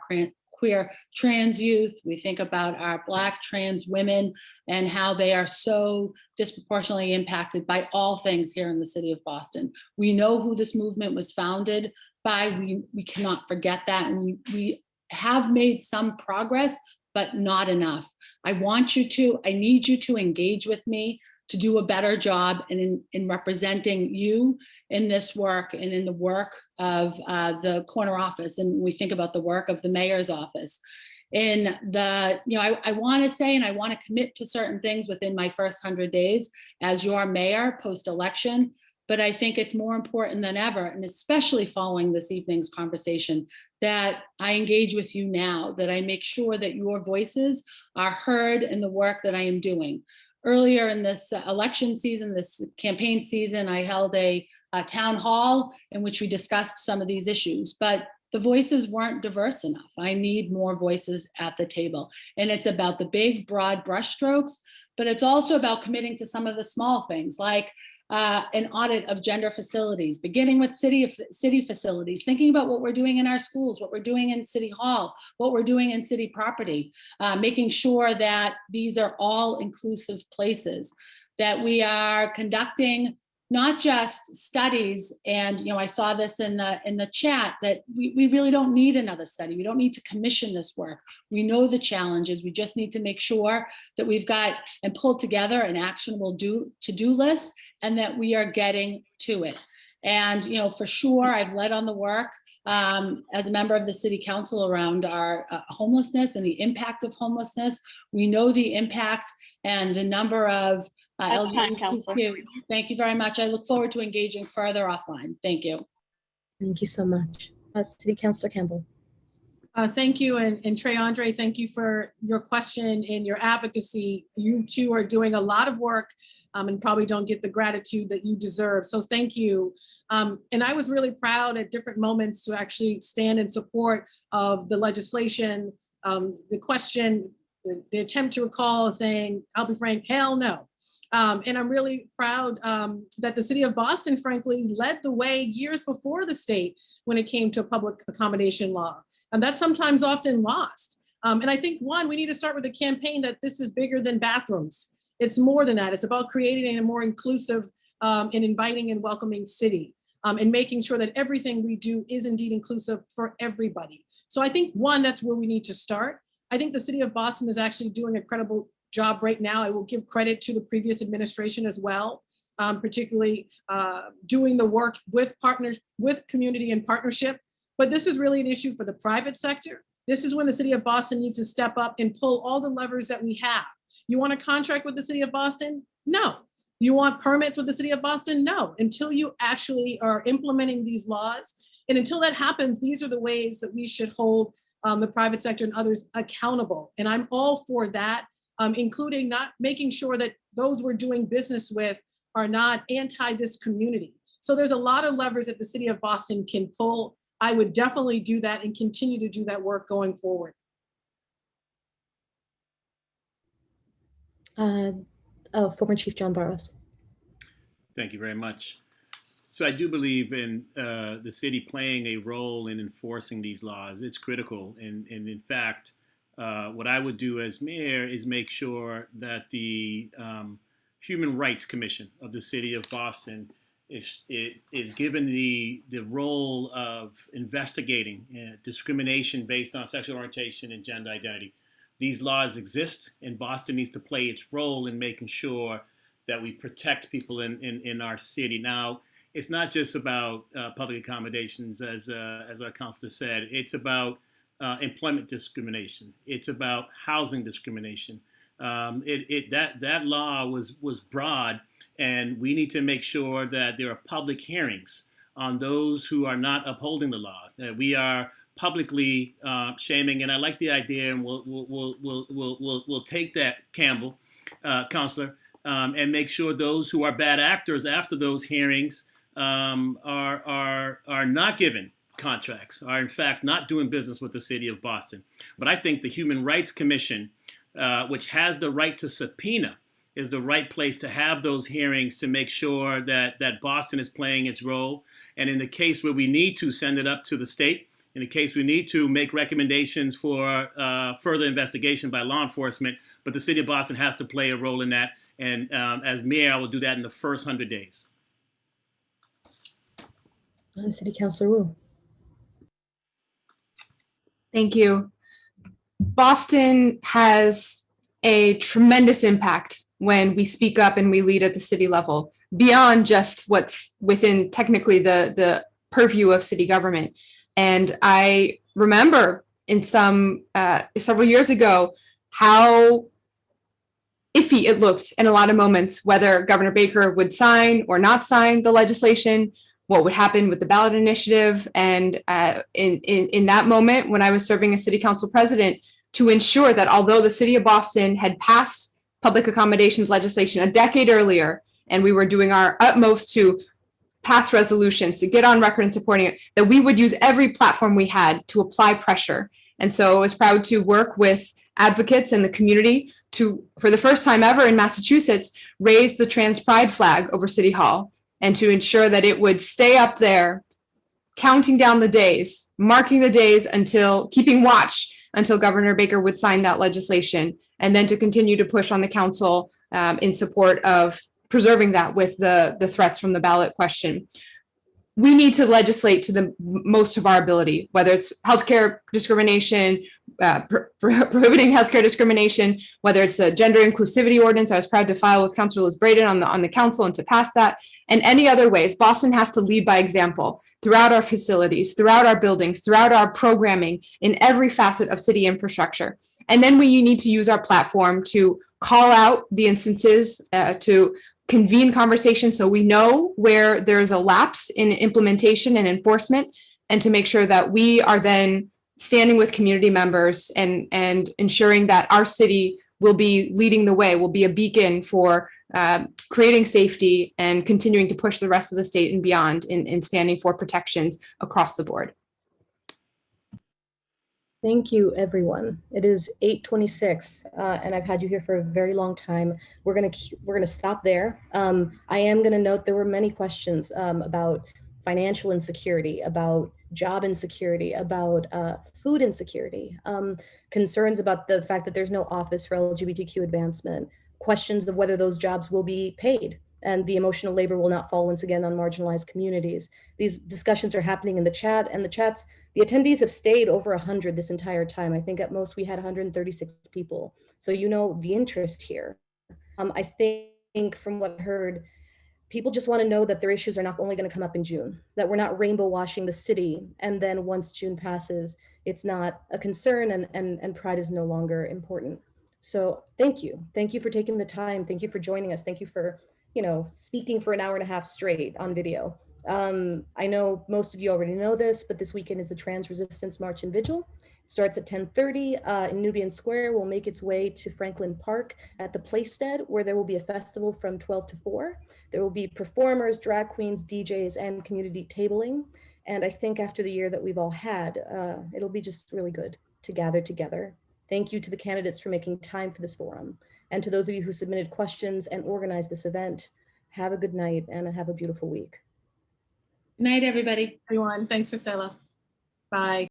queer trans youth. We think about our Black trans women and how they are so disproportionately impacted by all things here in the city of Boston. We know who this movement was founded by. We cannot forget that. And we have made some progress, but not enough. I need you to engage with me to do a better job in representing you in this work and in the work of the corner office. And we think about the work of the mayor's office. I want to say, and I want to commit to certain things within my first 100 days as your mayor post-election, but I think it's more important than ever, and especially following this evening's conversation, that I engage with you now, that I make sure that your voices are heard in the work that I am doing. Earlier in this election season, this campaign season, I held a town hall in which we discussed some of these issues, but the voices weren't diverse enough. I need more voices at the table. And it's about the big, broad brushstrokes, but it's also about committing to some of the small things, like an audit of gender facilities, beginning with city facilities, thinking about what we're doing in our schools, what we're doing in City Hall, what we're doing in city property, making sure that these are all inclusive places, that we are conducting not just studies. And I saw this in the chat, that we really don't need another study. We don't need to commission this work. We know the challenges. We just need to make sure that we've got and pulled together an actionable to-do list, and that we are getting to it. And for sure, I've led on the work as a member of the city council around our homelessness and the impact of homelessness. We know the impact and the number of LGBTQ. Thank you very much. I look forward to engaging further offline. Thank you. Thank you so much. City Councilor Campbell. Thank you. And Trey Andre, thank you for your question and your advocacy. You two are doing a lot of work and probably don't get the gratitude that you deserve. So thank you. And I was really proud at different moments to actually stand in support of the legislation. The question, the attempt to recall saying, I'll be frank, hell no. And I'm really proud that the city of Boston, frankly, led the way years before the state when it came to public accommodation law. And that's sometimes often lost. And I think, one, we need to start with a campaign that this is bigger than bathrooms. It's more than that. It's about creating a more inclusive and inviting and welcoming city, and making sure that everything we do is indeed inclusive for everybody. So I think, one, that's where we need to start. I think the city of Boston is actually doing a credible job right now. I will give credit to the previous administration as well, particularly doing the work with partners, with community and partnership. But this is really an issue for the private sector. This is when the city of Boston needs to step up and pull all the levers that we have. You want a contract with the city of Boston? No. You want permits with the city of Boston? No. Until you actually are implementing these laws, and until that happens, these are the ways that we should hold the private sector and others accountable. And I'm all for that, including not making sure that those we're doing business with are not anti this community. So there's a lot of levers that the city of Boston can pull. I would definitely do that and continue to do that work going forward. Former Chief John Barros. Thank you very much. So I do believe in the city playing a role in enforcing these laws. It's critical. And in fact, what I would do as mayor is make sure that the Human Rights Commission of the city of Boston is given the role of investigating discrimination based on sexual orientation and gender identity. These laws exist, and Boston needs to play its role in making sure that we protect people in our city. Now, it's not just about public accommodations, as our counselor said. It's about employment discrimination. It's about housing discrimination. That law was broad, and we need to make sure that there are public hearings on those who are not upholding the law. That we are publicly shaming, and I like the idea, and we'll take that, Campbell, counselor, and make sure those who are bad actors after those hearings are not given contracts, are in fact not doing business with the city of Boston. But I think the Human Rights Commission, which has the right to subpoena, is the right place to have those hearings to make sure that Boston is playing its role. And in the case where we need to send it up to the state, in the case we need to make recommendations for further investigation by law enforcement, but the city of Boston has to play a role in that. And as mayor, I will do that in the first 100 days. City Councilor Wu. Thank you. Boston has a tremendous impact when we speak up and we lead at the city level, beyond just what's within technically the purview of city government. And I remember in several years ago how iffy it looked in a lot of moments, whether Governor Baker would sign or not sign the legislation, what would happen with the ballot initiative. And in that moment, when I was serving as city council president, to ensure that although the city of Boston had passed public accommodations legislation a decade earlier, and we were doing our utmost to pass resolutions, to get on record and supporting it, that we would use every platform we had to apply pressure. And so I was proud to work with advocates in the community to, for the first time ever in Massachusetts, raise the trans pride flag over City Hall, and to ensure that it would stay up there, counting down the days, marking the days until, keeping watch until Governor Baker would sign that legislation, and then to continue to push on the council in support of preserving that with the threats from the ballot question. We need to legislate to the most of our ability, whether it's healthcare discrimination, prohibiting healthcare discrimination, whether it's the gender inclusivity ordinance. I was proud to file with Councilor Liz Braden on the council and to pass that, and any other ways. Boston has to lead by example throughout our facilities, throughout our buildings, throughout our programming, in every facet of city infrastructure. And then we need to use our platform to call out the instances, to convene conversations so we know where there's a lapse in implementation and enforcement, and to make sure that we are then standing with community members and ensuring that our city will be leading the way, will be a beacon for creating safety and continuing to push the rest of the state and beyond in standing for protections across the board. Thank you, everyone. It is 8:26, and I've had you here for a very long time. We're gonna stop there. I am gonna note there were many questions about financial insecurity, about job insecurity, about food insecurity, concerns about the fact that there's no office for LGBTQ advancement, questions of whether those jobs will be paid and the emotional labor will not fall once again on marginalized communities. These discussions are happening in the chat, and the attendees have stayed over 100 this entire time. I think at most we had 136 people. So you know the interest here. I think from what I heard, people just want to know that their issues are not only going to come up in June, that we're not rainbow washing the city, and then once June passes, it's not a concern and pride is no longer important. So thank you. Thank you for taking the time. Thank you for joining us. Thank you for, speaking for an hour and a half straight on video. I know most of you already know this, but this weekend is the Trans Resistance March and Vigil. It starts at 10:30 in Nubian Square. Will make its way to Franklin Park at the Playstead, where there will be a festival from 12 to 4. There will be performers, drag queens, DJs, and community tabling. And I think after the year that we've all had, it'll be just really good to gather together. Thank you to the candidates for making time for this forum. And to those of you who submitted questions and organized this event, have a good night and have a beautiful week. Good night, everybody. Everyone, thanks, Cristela. Bye.